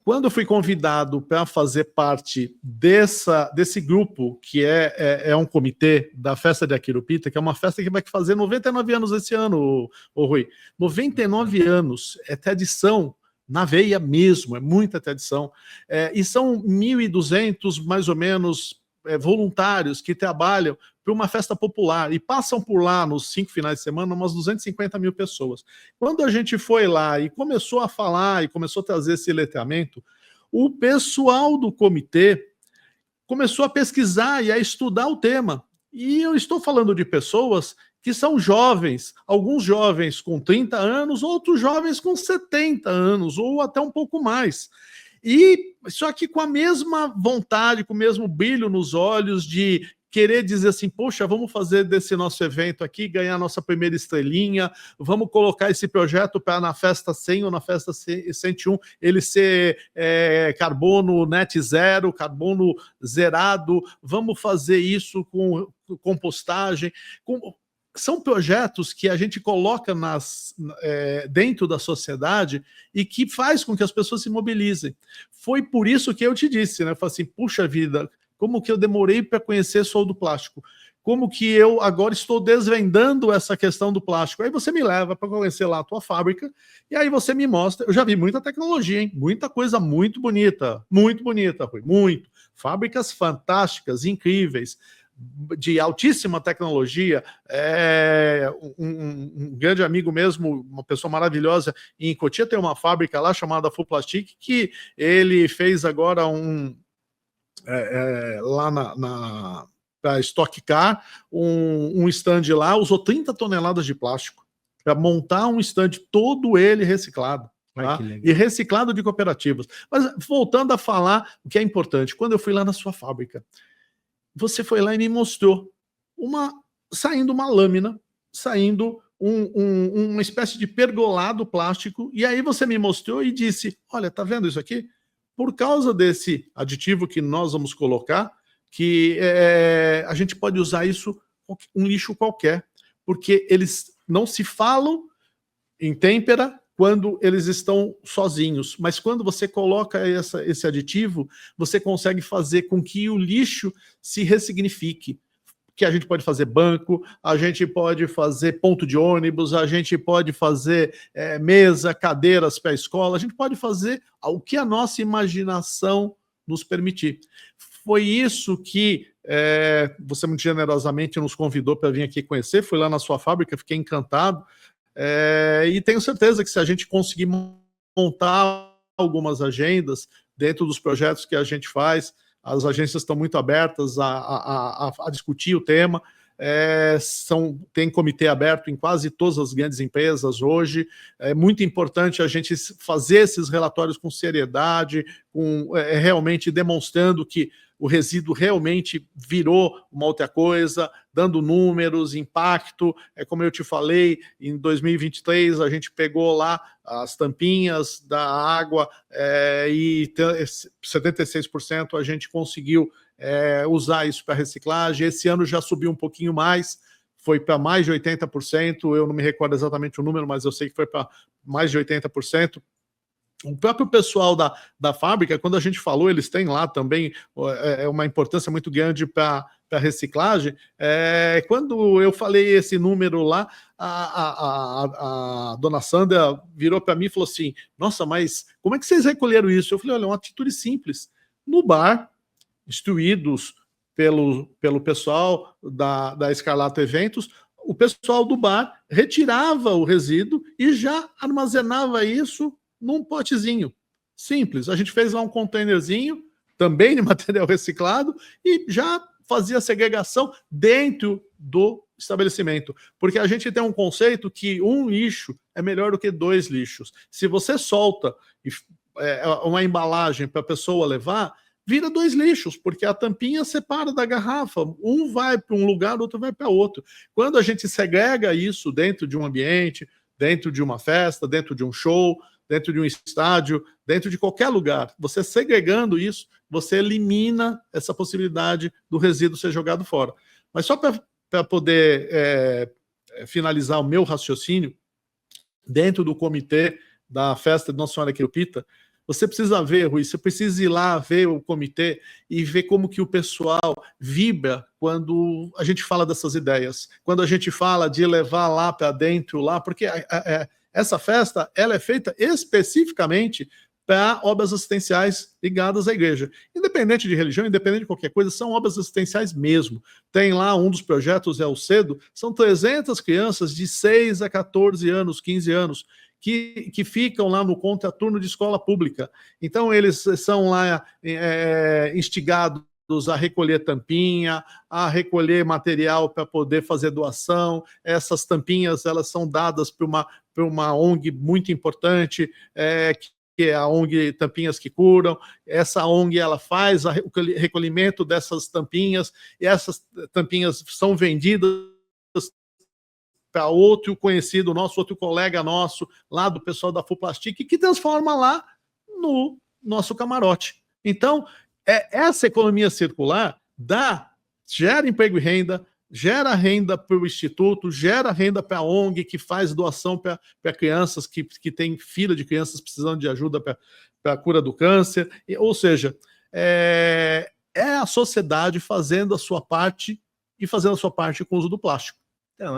Quando eu fui convidado para fazer parte desse grupo, que é um comitê da festa de Aquirupita, que é uma festa que vai fazer 99 anos esse ano, Rui. 99 anos, é tradição na veia mesmo, é muita tradição. E são 1.200, mais ou menos, voluntários que trabalham para uma festa popular e passam por lá nos 5 finais de semana umas 250 mil pessoas. Quando a gente foi lá e começou a falar e começou a trazer esse letramento, o pessoal do comitê começou a pesquisar e a estudar o tema. E eu estou falando de pessoas que são jovens, alguns jovens com 30 anos, outros jovens com 70 anos, ou até um pouco mais. E só que com a mesma vontade, com o mesmo brilho nos olhos de querer dizer assim, poxa, vamos fazer desse nosso evento aqui, ganhar nossa primeira estrelinha, vamos colocar esse projeto para na festa 100 ou na festa 101 ele ser carbono net zero, carbono zerado, vamos fazer isso com compostagem, são projetos que a gente coloca dentro da sociedade e que faz com que as pessoas se mobilizem. Foi por isso que eu te disse, né? Eu falei assim, puxa vida, como que eu demorei para conhecer Sou do Plástico? Como que eu agora estou desvendando essa questão do plástico? Aí você me leva para conhecer lá a tua fábrica e aí você me mostra. Eu já vi muita tecnologia, hein? Muita coisa muito bonita, Rui, muito. Fábricas fantásticas, incríveis, de altíssima tecnologia. Um grande amigo mesmo, uma pessoa maravilhosa, em Cotia tem uma fábrica lá chamada Full Plastic, que ele fez agora lá para Stock Car, um stand lá, usou 30 toneladas de plástico para montar um stand todo ele reciclado. Tá? E reciclado de cooperativas. Mas voltando a falar o que é importante, quando eu fui lá na sua fábrica, você foi lá e me mostrou saindo uma lâmina, saindo uma espécie de pergolado plástico, e aí você me mostrou e disse, olha, tá vendo isso aqui? Por causa desse aditivo que nós vamos colocar, que a gente pode usar isso, um lixo qualquer, porque eles não se falam em têmpera quando eles estão sozinhos, mas quando você coloca esse aditivo, você consegue fazer com que o lixo se ressignifique. Que a gente pode fazer banco, a gente pode fazer ponto de ônibus, a gente pode fazer mesa, cadeiras para a escola, a gente pode fazer o que a nossa imaginação nos permitir. Foi isso que você muito generosamente nos convidou para vir aqui conhecer, fui lá na sua fábrica, fiquei encantado, e tenho certeza que se a gente conseguir montar algumas agendas dentro dos projetos que a gente faz, as agências estão muito abertas a discutir o tema, tem comitê aberto em quase todas as grandes empresas hoje. É muito importante a gente fazer esses relatórios com seriedade, realmente demonstrando que o resíduo realmente virou uma outra coisa, dando números, impacto. Como eu te falei, em 2023 a gente pegou lá as tampinhas da água e 76% a gente conseguiu usar isso para reciclagem. Esse ano já subiu um pouquinho mais, foi para mais de 80%, eu não me recordo exatamente o número, mas eu sei que foi para mais de 80%. O próprio pessoal da fábrica, quando a gente falou, eles têm lá também uma importância muito grande para a reciclagem. Quando eu falei esse número lá, a dona Sandra virou para mim e falou assim: nossa, mas como é que vocês recolheram isso? Eu falei: olha, é uma atitude simples. No bar, instruídos pelo pessoal da Escarlato Eventos, o pessoal do bar retirava o resíduo e já armazenava isso num potezinho simples. A gente fez lá um containerzinho, também de material reciclado, e já fazia segregação dentro do estabelecimento. Porque a gente tem um conceito que um lixo é melhor do que 2 lixos. Se você solta uma embalagem para a pessoa levar, vira 2 lixos, porque a tampinha separa da garrafa. Um vai para um lugar, o outro vai para outro. Quando a gente segrega isso dentro de um ambiente, dentro de uma festa, dentro de um show, dentro de um estádio, dentro de qualquer lugar, você segregando isso, você elimina essa possibilidade do resíduo ser jogado fora. Mas só para poder finalizar o meu raciocínio, dentro do comitê da festa de Nossa Senhora Quirupita, você precisa ver, Rui, você precisa ir lá ver o comitê e ver como que o pessoal vibra quando a gente fala dessas ideias, quando a gente fala de levar lá para dentro, lá, porque essa festa ela é feita especificamente para obras assistenciais ligadas à igreja. Independente de religião, independente de qualquer coisa, são obras assistenciais mesmo. Tem lá um dos projetos, é o CEDO, são 300 crianças de 6 a 14 anos, 15 anos, que ficam lá no contraturno de escola pública. Então, eles são lá instigados a recolher tampinha, a recolher material para poder fazer doação. Essas tampinhas elas são dadas por uma ONG muito importante, que é a ONG Tampinhas que Curam. Essa ONG ela faz o recolhimento dessas tampinhas, e essas tampinhas são vendidas para outro conhecido nosso, outro colega nosso, lá do pessoal da Fuplastic, que transforma lá no nosso camarote. Então, essa economia circular gera emprego e renda, gera renda para o Instituto, gera renda para a ONG que faz doação para crianças, que tem fila de crianças precisando de ajuda para a cura do câncer. Ou seja, é a sociedade fazendo a sua parte e fazendo a sua parte com o uso do plástico. Então,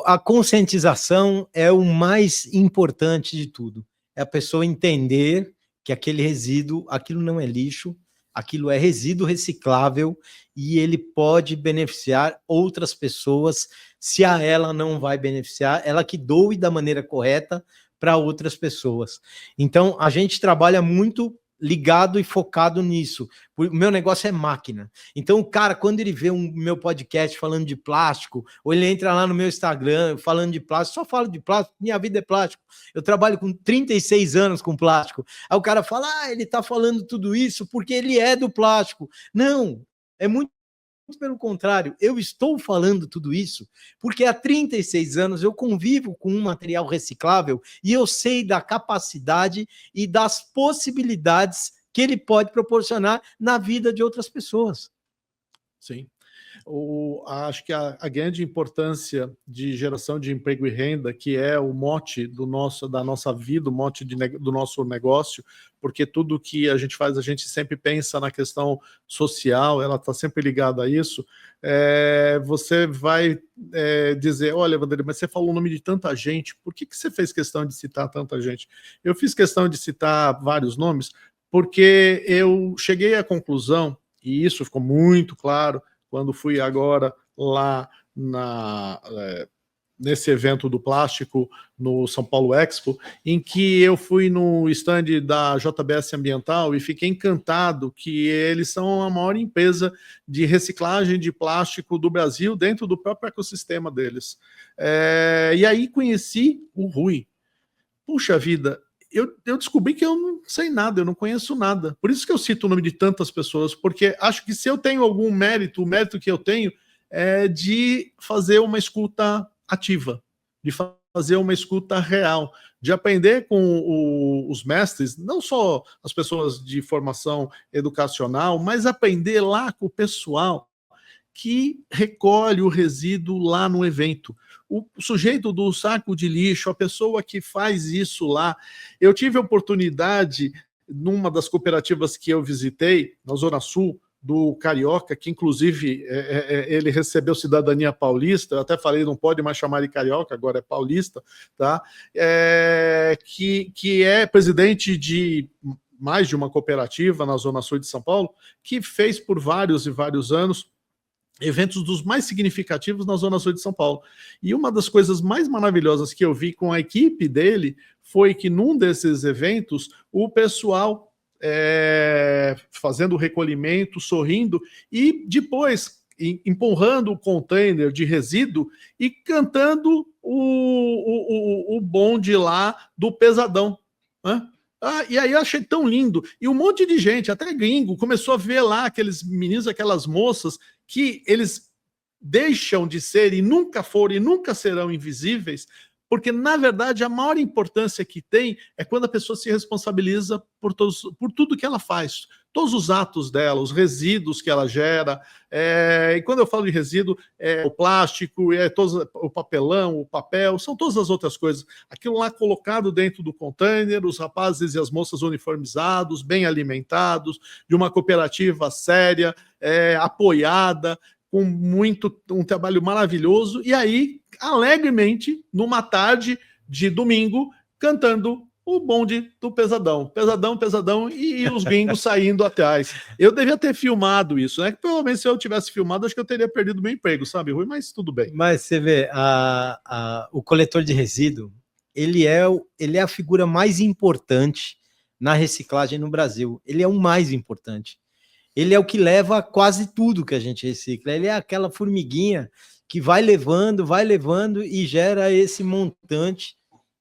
a conscientização é o mais importante de tudo. É a pessoa entender que aquele resíduo, aquilo não é lixo, aquilo é resíduo reciclável e ele pode beneficiar outras pessoas. Se a ela não vai beneficiar, ela que doe da maneira correta para outras pessoas. Então, a gente trabalha muito ligado e focado nisso. O meu negócio é máquina. Então, o cara, quando ele vê meu podcast falando de plástico, ou ele entra lá no meu Instagram falando de plástico, só falo de plástico, minha vida é plástico. Eu trabalho com 36 anos com plástico. Aí o cara fala, ele tá falando tudo isso porque ele é do plástico. Não, é muito pelo contrário, eu estou falando tudo isso porque há 36 anos eu convivo com um material reciclável e eu sei da capacidade e das possibilidades que ele pode proporcionar na vida de outras pessoas. Sim. Acho que a grande importância de geração de emprego e renda, que é o mote da nossa vida, o mote do nosso negócio, porque tudo que a gente faz, a gente sempre pensa na questão social, ela está sempre ligada a isso. Você vai dizer, olha, Vanderlei, mas você falou o nome de tanta gente, por que você fez questão de citar tanta gente? Eu fiz questão de citar vários nomes, porque eu cheguei à conclusão, e isso ficou muito claro, quando fui agora lá nesse evento do plástico no São Paulo Expo, em que eu fui no stand da JBS Ambiental e fiquei encantado que eles são a maior empresa de reciclagem de plástico do Brasil dentro do próprio ecossistema deles. E aí conheci o Rui. Puxa vida, eu descobri que eu não sei nada, eu não conheço nada. Por isso que eu cito o nome de tantas pessoas, porque acho que se eu tenho algum mérito, o mérito que eu tenho é de fazer uma escuta ativa, de fazer uma escuta real, de aprender com os mestres, não só as pessoas de formação educacional, mas aprender lá com o pessoal que recolhe o resíduo lá no evento. O sujeito do saco de lixo, a pessoa que faz isso lá. Eu tive a oportunidade, numa das cooperativas que eu visitei, na Zona Sul, do Carioca, que inclusive ele recebeu cidadania paulista, eu até falei, não pode mais chamar de Carioca, agora é paulista, tá? Que é presidente de mais de uma cooperativa na Zona Sul de São Paulo, que fez por vários e vários anos eventos dos mais significativos na Zona Sul de São Paulo. E uma das coisas mais maravilhosas que eu vi com a equipe dele foi que num desses eventos o pessoal fazendo o recolhimento, sorrindo e depois empurrando o container de resíduo e cantando o bonde lá do Pesadão, né? E aí eu achei tão lindo. E um monte de gente, até gringo, começou a ver lá aqueles meninos, aquelas moças, que eles deixam de ser e nunca foram e nunca serão invisíveis, porque, na verdade, a maior importância que tem é quando a pessoa se responsabiliza por tudo que ela faz, todos os atos dela, os resíduos que ela gera. E quando eu falo de resíduo, o plástico, o papelão, o papel, são todas as outras coisas. Aquilo lá colocado dentro do container, os rapazes e as moças uniformizados, bem alimentados, de uma cooperativa séria, apoiada, com um trabalho maravilhoso, e aí, alegremente, numa tarde de domingo, cantando o bonde do Pesadão. Pesadão, Pesadão, e os gringos saindo atrás. Eu devia ter filmado isso, né? Pelo menos se eu tivesse filmado, acho que eu teria perdido meu emprego, sabe, Rui? Mas tudo bem. Mas você vê, o coletor de resíduo, ele é a figura mais importante na reciclagem no Brasil. Ele é o mais importante. Ele é o que leva quase tudo que a gente recicla. Ele é aquela formiguinha que vai levando e gera esse montante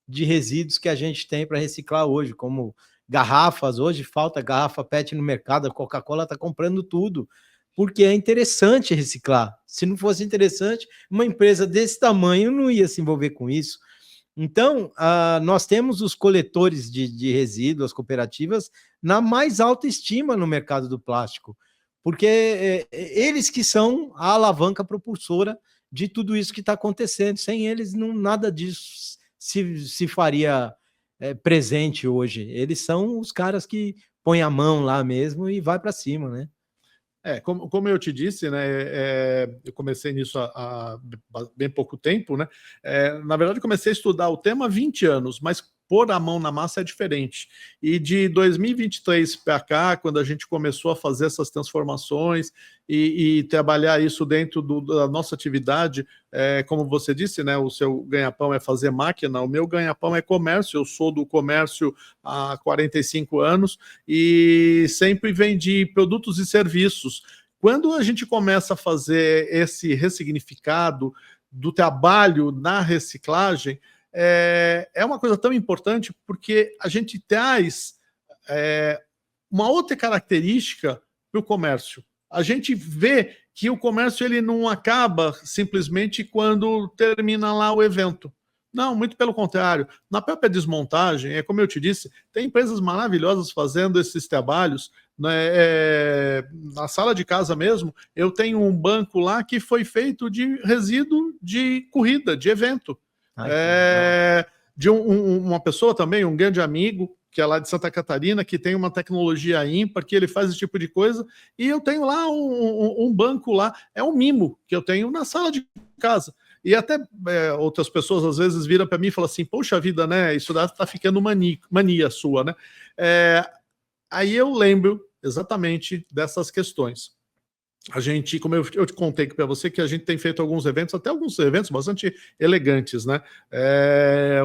de resíduos que a gente tem para reciclar hoje, como garrafas. Hoje falta garrafa PET no mercado, a Coca-Cola está comprando tudo, porque é interessante reciclar. Se não fosse interessante, uma empresa desse tamanho não ia se envolver com isso. Então, nós temos os coletores de resíduos, as cooperativas, na mais alta estima no mercado do plástico, porque eles que são a alavanca propulsora de tudo isso que está acontecendo. Sem eles, nada disso se faria presente hoje. Eles são os caras que põem a mão lá mesmo e vai para cima, né? Como eu te disse, né, eu comecei nisso há bem pouco tempo, né? Na verdade, comecei a estudar o tema há 20 anos, mas pôr a mão na massa é diferente. E de 2023 para cá, quando a gente começou a fazer essas transformações e trabalhar isso dentro da nossa atividade, como você disse, né, o seu ganha-pão é fazer máquina, o meu ganha-pão é comércio, eu sou do comércio há 45 anos e sempre vendi produtos e serviços. Quando a gente começa a fazer esse ressignificado do trabalho na reciclagem, é uma coisa tão importante porque a gente traz uma outra característica para o comércio. A gente vê que o comércio ele não acaba simplesmente quando termina lá o evento. Não, muito pelo contrário. Na própria desmontagem, como eu te disse, tem empresas maravilhosas fazendo esses trabalhos. Né? Na sala de casa mesmo, eu tenho um banco lá que foi feito de resíduo de corrida, de evento. De uma pessoa também, um grande amigo, que é lá de Santa Catarina, que tem uma tecnologia ímpar, que ele faz esse tipo de coisa, e eu tenho lá um banco lá, é um mimo que eu tenho na sala de casa. E até outras pessoas às vezes viram para mim e falam assim, poxa vida, né, isso tá ficando mania sua, né? Aí eu lembro exatamente dessas questões. A gente, como eu te contei para você, que a gente tem feito alguns eventos, até alguns eventos bastante elegantes, né?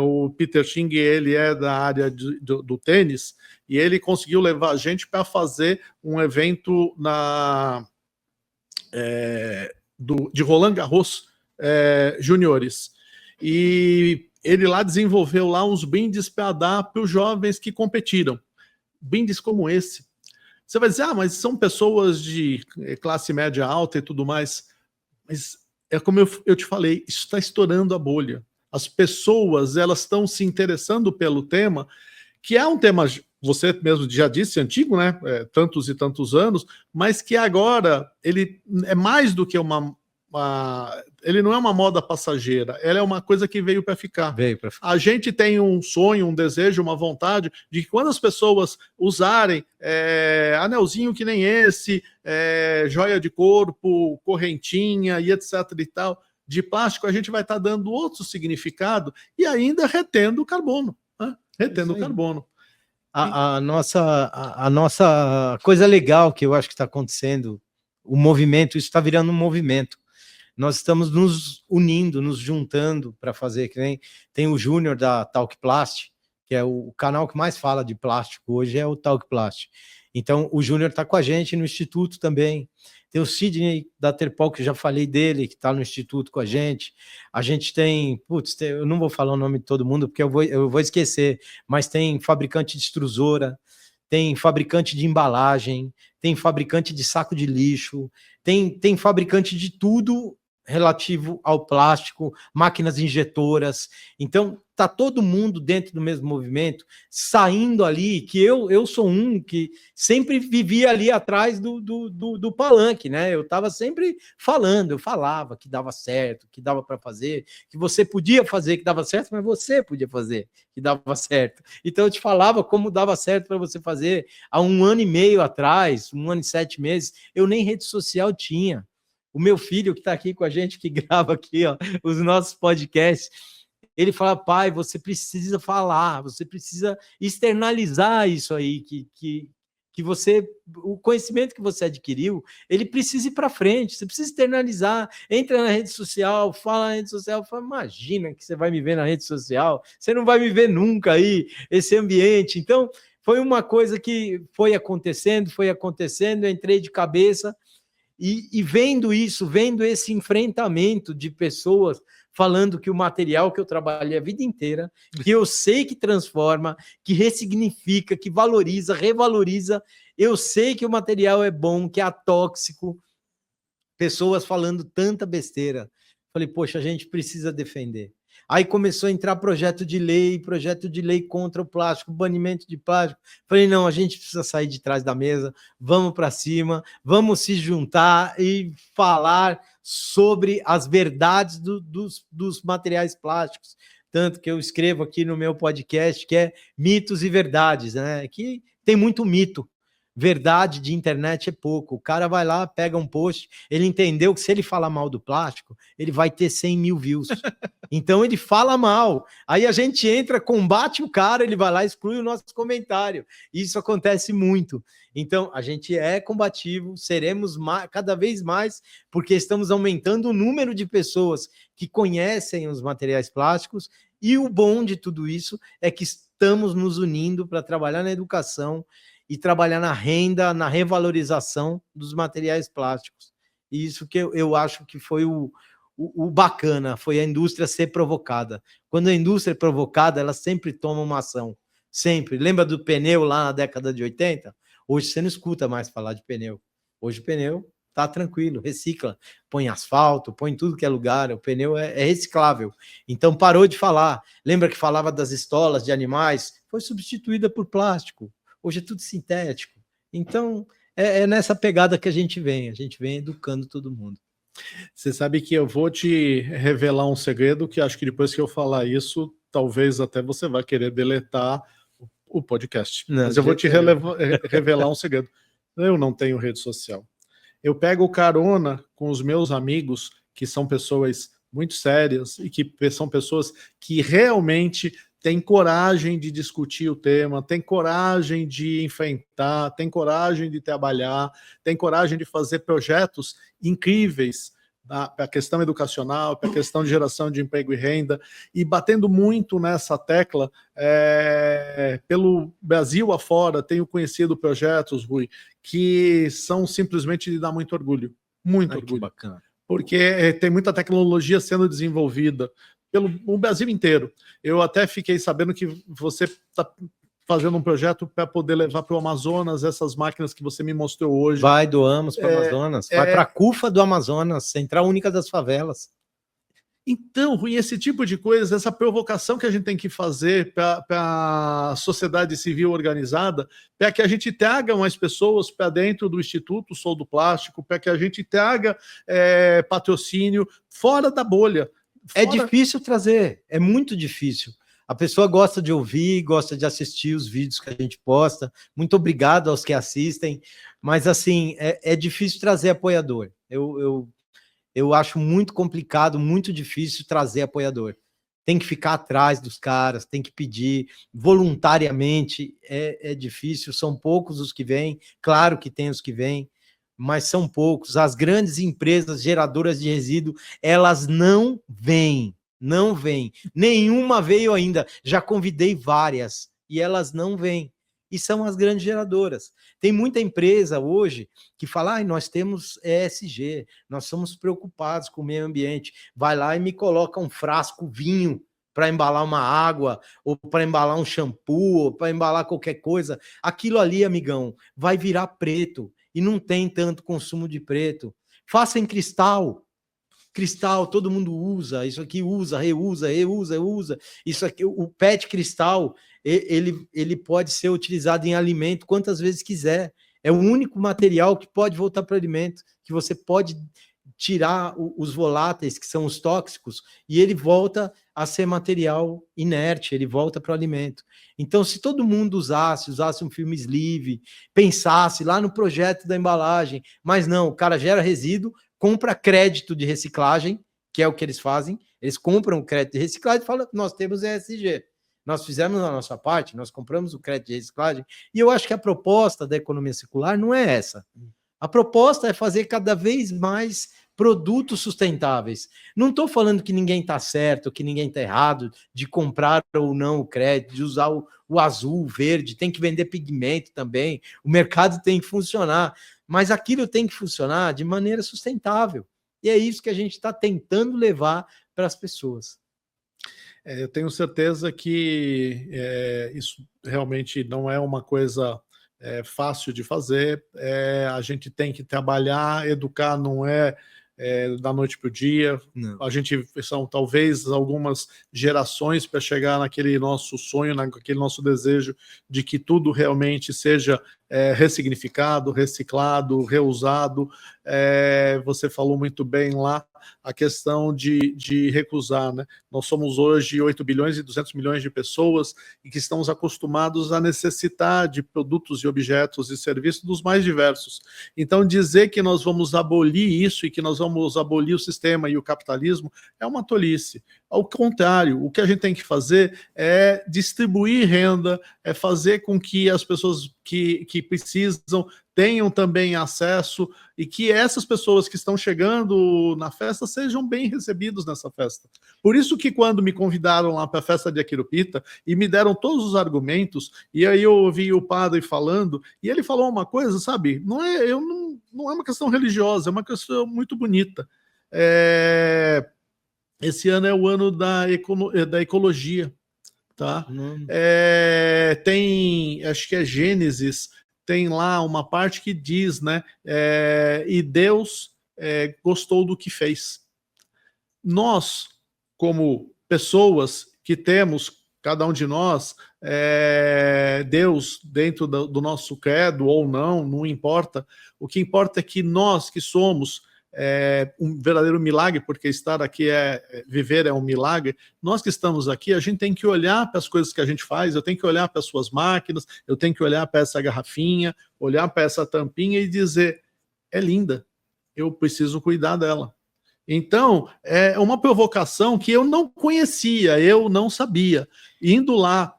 O Peter Ching, ele é da área do tênis, e ele conseguiu levar a gente para fazer um evento de Roland Garros juniores. E ele lá desenvolveu lá uns brindes para dar para os jovens que competiram. Brindes como esse. Você vai dizer, mas são pessoas de classe média alta e tudo mais. Mas é como eu te falei, isso está estourando a bolha. As pessoas, elas estão se interessando pelo tema, que é um tema você mesmo já disse, antigo, né? Tantos e tantos anos, mas que agora ele é mais do que ele não é uma moda passageira, ela é uma coisa que veio para ficar. A gente tem um sonho, um desejo, uma vontade de que quando as pessoas usarem anelzinho que nem esse, joia de corpo, correntinha e etc e tal, de plástico, a gente vai estar dando outro significado e ainda retendo carbono, né? Retendo carbono. A nossa coisa legal que eu acho que está acontecendo, o movimento, isso está virando um movimento. Nós estamos nos unindo, nos juntando para fazer, que nem tem o Júnior da Talk Plast, que é o canal que mais fala de plástico hoje, é o Talk Plast. Então, o Júnior está com a gente no Instituto também. Tem o Sidney da Terpol, que já falei dele, que está no Instituto com a gente. A gente tem, eu não vou falar o nome de todo mundo, porque eu vou esquecer, mas tem fabricante de extrusora, tem fabricante de embalagem, tem fabricante de saco de lixo, tem fabricante de tudo relativo ao plástico, máquinas injetoras. Então, está todo mundo dentro do mesmo movimento, saindo ali, que eu sou um que sempre vivia ali atrás do palanque, né? Eu estava sempre falando, eu falava que dava certo, que dava para fazer, que você podia fazer, que dava certo, mas você podia fazer, que dava certo. Então, eu te falava como dava certo para você fazer. Há 1 ano e meio atrás, 1 ano e 7 meses, eu nem rede social tinha. O meu filho, que está aqui com a gente, que grava aqui, ó, os nossos podcasts, ele fala: pai, você precisa falar, você precisa externalizar isso aí, que você, o conhecimento que você adquiriu, ele precisa ir para frente, você precisa externalizar, entra na rede social, fala na rede social, fala: imagina que você vai me ver na rede social, você não vai me ver nunca aí, esse ambiente. Então, foi uma coisa que foi acontecendo, eu entrei de cabeça, e vendo isso, vendo esse enfrentamento de pessoas falando que o material que eu trabalhei a vida inteira, que eu sei que transforma, que ressignifica, que valoriza, revaloriza, eu sei que o material é bom, que é atóxico, pessoas falando tanta besteira. Falei, poxa, a gente precisa defender. Aí começou a entrar projeto de lei contra o plástico, banimento de plástico. Falei, não, a gente precisa sair de trás da mesa, vamos para cima, vamos se juntar e falar sobre as verdades dos materiais plásticos. Tanto que eu escrevo aqui no meu podcast, que é Mitos e Verdades, né? Que tem muito mito. Verdade de internet é pouco. O cara vai lá, pega um post, ele entendeu que se ele falar mal do plástico, ele vai ter 100 mil views. Então ele fala mal. Aí a gente entra, combate o cara, ele vai lá e exclui o nosso comentário. Isso acontece muito. Então a gente é combativo, seremos cada vez mais, porque estamos aumentando o número de pessoas que conhecem os materiais plásticos, e o bom de tudo isso é que estamos nos unindo para trabalhar na educação e trabalhar na renda, na revalorização dos materiais plásticos. E isso que eu acho que foi o bacana, foi a indústria ser provocada. Quando a indústria é provocada, ela sempre toma uma ação. Sempre. Lembra do pneu lá na década de 80? Hoje você não escuta mais falar de pneu. Hoje o pneu está tranquilo, recicla, põe asfalto, põe em tudo que é lugar, o pneu é reciclável. Então parou de falar. Lembra que falava das estolas de animais? Foi substituída por plástico. Hoje é tudo sintético. Então, é nessa pegada que a gente vem educando todo mundo. Você sabe que eu vou te revelar um segredo, que acho que depois que eu falar isso, talvez até você vai querer deletar o podcast. Não, mas eu vou te revelar um segredo. Eu não tenho rede social. Eu pego carona com os meus amigos, que são pessoas muito sérias e que são pessoas que realmente tem coragem de discutir o tema, tem coragem de enfrentar, tem coragem de trabalhar, tem coragem de fazer projetos incríveis para a questão educacional, para a questão de geração de emprego e renda, e batendo muito nessa tecla, pelo Brasil afora, tenho conhecido projetos, Rui, que são simplesmente de dar muito orgulho, muito orgulho. Que bacana. Porque tem muita tecnologia sendo desenvolvida pelo Brasil inteiro. Eu até fiquei sabendo que você está fazendo um projeto para poder levar para o Amazonas essas máquinas que você me mostrou hoje. Doamos para o Amazonas. Vai para a CUFA do Amazonas, Central Única das Favelas. Então, Rui, esse tipo de coisa, essa provocação que a gente tem que fazer para a sociedade civil organizada, para que a gente traga mais pessoas para dentro do Instituto Sou do Plástico, para que a gente traga patrocínio fora da bolha. É difícil trazer, é muito difícil. A pessoa gosta de ouvir, gosta de assistir os vídeos que a gente posta. Muito obrigado aos que assistem, mas assim, é difícil trazer apoiador. Eu acho muito complicado, muito difícil trazer apoiador. Tem que ficar atrás dos caras, tem que pedir voluntariamente, é difícil, são poucos os que vêm, claro que tem os que vêm, mas são poucos. As grandes empresas geradoras de resíduo, elas não vêm. Nenhuma veio ainda. Já convidei várias e elas não vêm. E são as grandes geradoras. Tem muita empresa hoje que fala, nós temos ESG, nós somos preocupados com o meio ambiente. Vai lá e me coloca um frasco vinho para embalar uma água, ou para embalar um shampoo, ou para embalar qualquer coisa. Aquilo ali, amigão, vai virar preto. E não tem tanto consumo de preto. Faça em cristal. Cristal, todo mundo usa. Isso aqui usa, reusa. Isso aqui, o PET cristal, ele pode ser utilizado em alimento quantas vezes quiser. É o único material que pode voltar para o alimento, que você pode tirar os voláteis, que são os tóxicos, e ele volta a ser material inerte, ele volta para o alimento. Então, se todo mundo usasse um filme sleeve, pensasse lá no projeto da embalagem, mas não, o cara gera resíduo, compra crédito de reciclagem, que é o que eles fazem, eles compram o crédito de reciclagem e falam, nós temos ESG. Nós fizemos a nossa parte, nós compramos o crédito de reciclagem, e eu acho que a proposta da economia circular não é essa. A proposta é fazer cada vez mais produtos sustentáveis. Não estou falando que ninguém está certo, que ninguém está errado, de comprar ou não o crédito, de usar o azul, o verde, tem que vender pigmento também, o mercado tem que funcionar, mas aquilo tem que funcionar de maneira sustentável. E é isso que a gente está tentando levar para as pessoas. Eu tenho certeza que isso realmente não é uma coisa fácil de fazer. A gente tem que trabalhar, educar não é da noite para o dia. Não. A gente são talvez algumas gerações para chegar naquele nosso sonho, naquele nosso desejo de que tudo realmente seja ressignificado, reciclado, reusado. Você falou muito bem lá a questão de recusar, né? Nós somos hoje 8 bilhões e 200 milhões de pessoas e que estamos acostumados a necessitar de produtos e objetos e serviços dos mais diversos. Então, dizer que nós vamos abolir isso e que nós vamos abolir o sistema e o capitalismo é uma tolice. Ao contrário, o que a gente tem que fazer é distribuir renda, é fazer com que as pessoas que precisam tenham também acesso e que essas pessoas que estão chegando na festa sejam bem recebidos nessa festa. Por isso que quando me convidaram lá para a festa de Aquirupita e me deram todos os argumentos, e aí eu ouvi o padre falando, e ele falou uma coisa, sabe, não é uma questão religiosa, é uma questão muito bonita. Esse ano é o ano da ecologia, tá? Tem, acho que é Gênesis, tem lá uma parte que diz, né? E Deus gostou do que fez. Nós, como pessoas que temos, cada um de nós, Deus dentro do nosso credo ou não importa. O que importa é que nós que somos um verdadeiro milagre, porque estar aqui viver é um milagre. Nós que estamos aqui, a gente tem que olhar para as coisas que a gente faz, eu tenho que olhar para as suas máquinas, eu tenho que olhar para essa garrafinha, olhar para essa tampinha e dizer, é linda, eu preciso cuidar dela. Então, é uma provocação que eu não conhecia, eu não sabia. Indo lá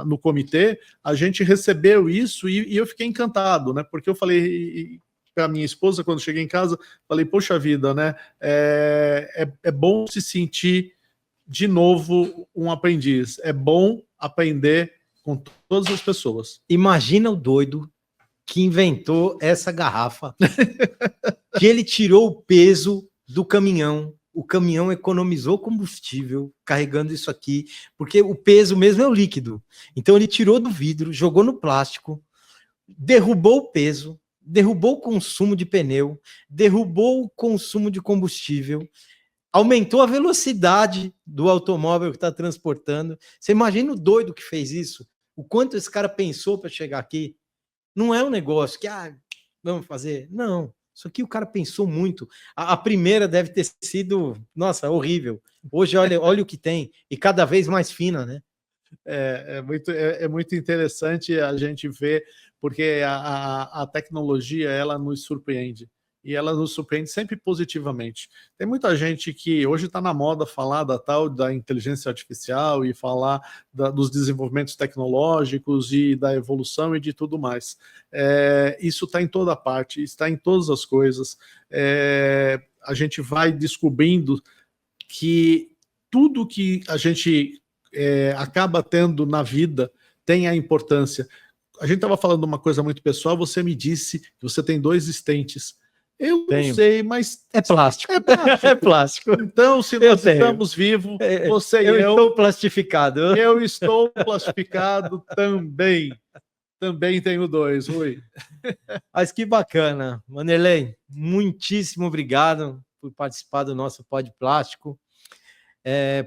no comitê, a gente recebeu isso e eu fiquei encantado, né? Porque eu falei para minha esposa, quando cheguei em casa, falei, poxa vida, né? É bom se sentir de novo um aprendiz. É bom aprender com todas as pessoas. Imagina o doido que inventou essa garrafa, que ele tirou o peso do caminhão, o caminhão economizou combustível carregando isso aqui, porque o peso mesmo é o líquido. Então ele tirou do vidro, jogou no plástico, derrubou o peso, derrubou o consumo de pneu, derrubou o consumo de combustível, aumentou a velocidade do automóvel que está transportando. Você imagina o doido que fez isso? O quanto esse cara pensou para chegar aqui? Não é um negócio que, vamos fazer. Não, isso aqui o cara pensou muito. A primeira deve ter sido, nossa, horrível. Hoje, olha o que tem. E cada vez mais fina, né? É muito interessante a gente ver, porque a tecnologia, ela nos surpreende. E ela nos surpreende sempre positivamente. Tem muita gente que hoje está na moda falar da tal da inteligência artificial e falar dos desenvolvimentos tecnológicos e da evolução e de tudo mais. Isso está em toda parte, está em todas as coisas. A gente vai descobrindo que tudo que a gente acaba tendo na vida tem a importância. A gente estava falando uma coisa muito pessoal, você me disse que você tem 2 estentes. Eu não sei, mas... É plástico. É plástico. É plástico. Então, se nós estamos vivos, você e eu... Eu estou plastificado. Eu estou plastificado também. Também tenho 2, Rui. Mas que bacana. Wanderley, muitíssimo obrigado por participar do nosso Pod Plástico.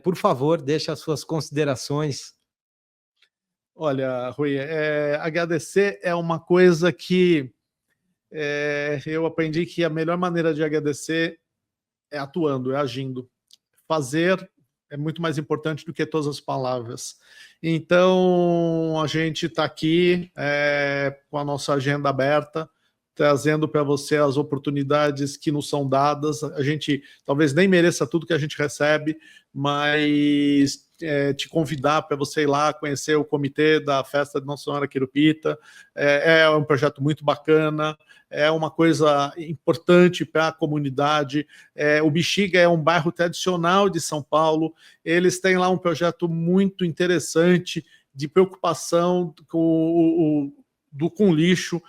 Por favor, deixe as suas considerações. Olha, Rui, agradecer é uma coisa que eu aprendi que a melhor maneira de agradecer é atuando, é agindo. Fazer é muito mais importante do que todas as palavras. Então, a gente está aqui com a nossa agenda aberta, trazendo para você as oportunidades que nos são dadas. A gente talvez nem mereça tudo que a gente recebe, mas te convidar para você ir lá conhecer o comitê da Festa de Nossa Senhora Quirupita. É um projeto muito bacana, é uma coisa importante para a comunidade. O Bexiga é um bairro tradicional de São Paulo, eles têm lá um projeto muito interessante de preocupação com lixo.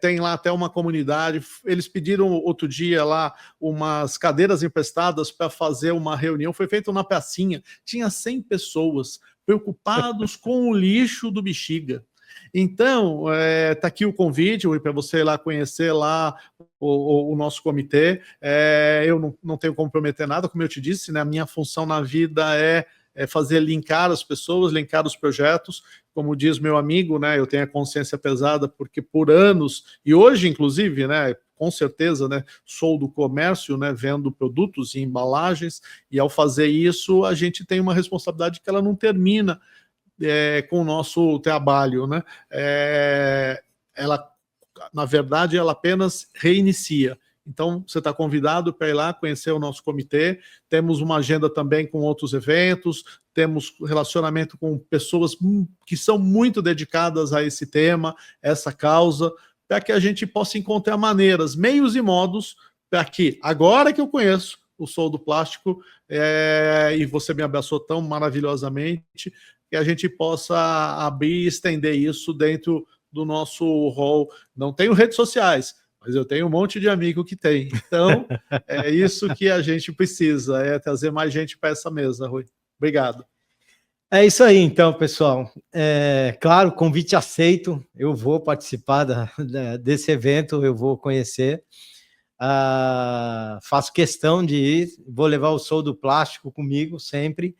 Tem lá até uma comunidade, eles pediram outro dia lá umas cadeiras emprestadas para fazer uma reunião, foi feito na pracinha, tinha 100 pessoas preocupados com o lixo do Bexiga. Então, tá aqui o convite para você ir lá conhecer lá o nosso comitê. Eu não tenho como prometer nada, como eu te disse, né? A minha função na vida é fazer linkar as pessoas, linkar os projetos. Como diz meu amigo, né, eu tenho a consciência pesada porque por anos, e hoje inclusive, né, com certeza, né, sou do comércio, né, vendo produtos e embalagens, e ao fazer isso a gente tem uma responsabilidade que ela não termina com o nosso trabalho, né? Ela, na verdade, ela apenas reinicia. Então, você está convidado para ir lá conhecer o nosso comitê. Temos uma agenda também com outros eventos, temos relacionamento com pessoas que são muito dedicadas a esse tema, essa causa, para que a gente possa encontrar maneiras, meios e modos para que, agora que eu conheço o Sou do Plástico, e você me abraçou tão maravilhosamente, que a gente possa abrir e estender isso dentro do nosso hall. Não tenho redes sociais, mas eu tenho um monte de amigo que tem. Então, é isso que a gente precisa, trazer mais gente para essa mesa, Rui. Obrigado. É isso aí, então, pessoal. Claro, convite aceito. Eu vou participar desse evento, eu vou conhecer. Faço questão de ir, vou levar o Sou do Plástico comigo sempre.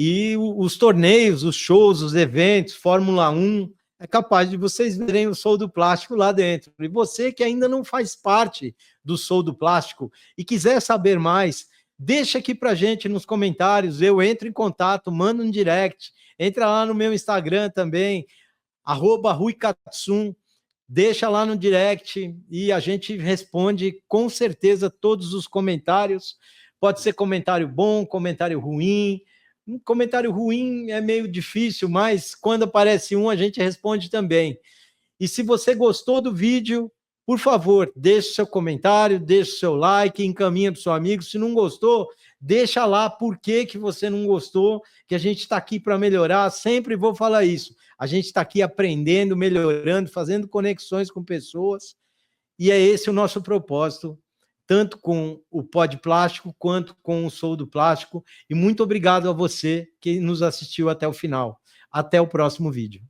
E os torneios, os shows, os eventos, Fórmula 1, é capaz de vocês verem o Sou do Plástico lá dentro. E você que ainda não faz parte do Sou do Plástico e quiser saber mais, deixa aqui pra gente nos comentários, eu entro em contato, mando um direct, entra lá no meu Instagram também, @RuiKatsum, deixa lá no direct e a gente responde com certeza todos os comentários. Pode ser comentário bom, comentário ruim. Um comentário ruim é meio difícil, mas quando aparece um, a gente responde também. E se você gostou do vídeo, por favor, deixe seu comentário, deixe seu like, encaminha para o seu amigo. Se não gostou, deixa lá por que você não gostou, que a gente está aqui para melhorar. Sempre vou falar isso. A gente está aqui aprendendo, melhorando, fazendo conexões com pessoas. E é esse o nosso propósito, tanto com o Pod Plástico quanto com o Sou do Plástico. E muito obrigado a você que nos assistiu até o final. Até o próximo vídeo.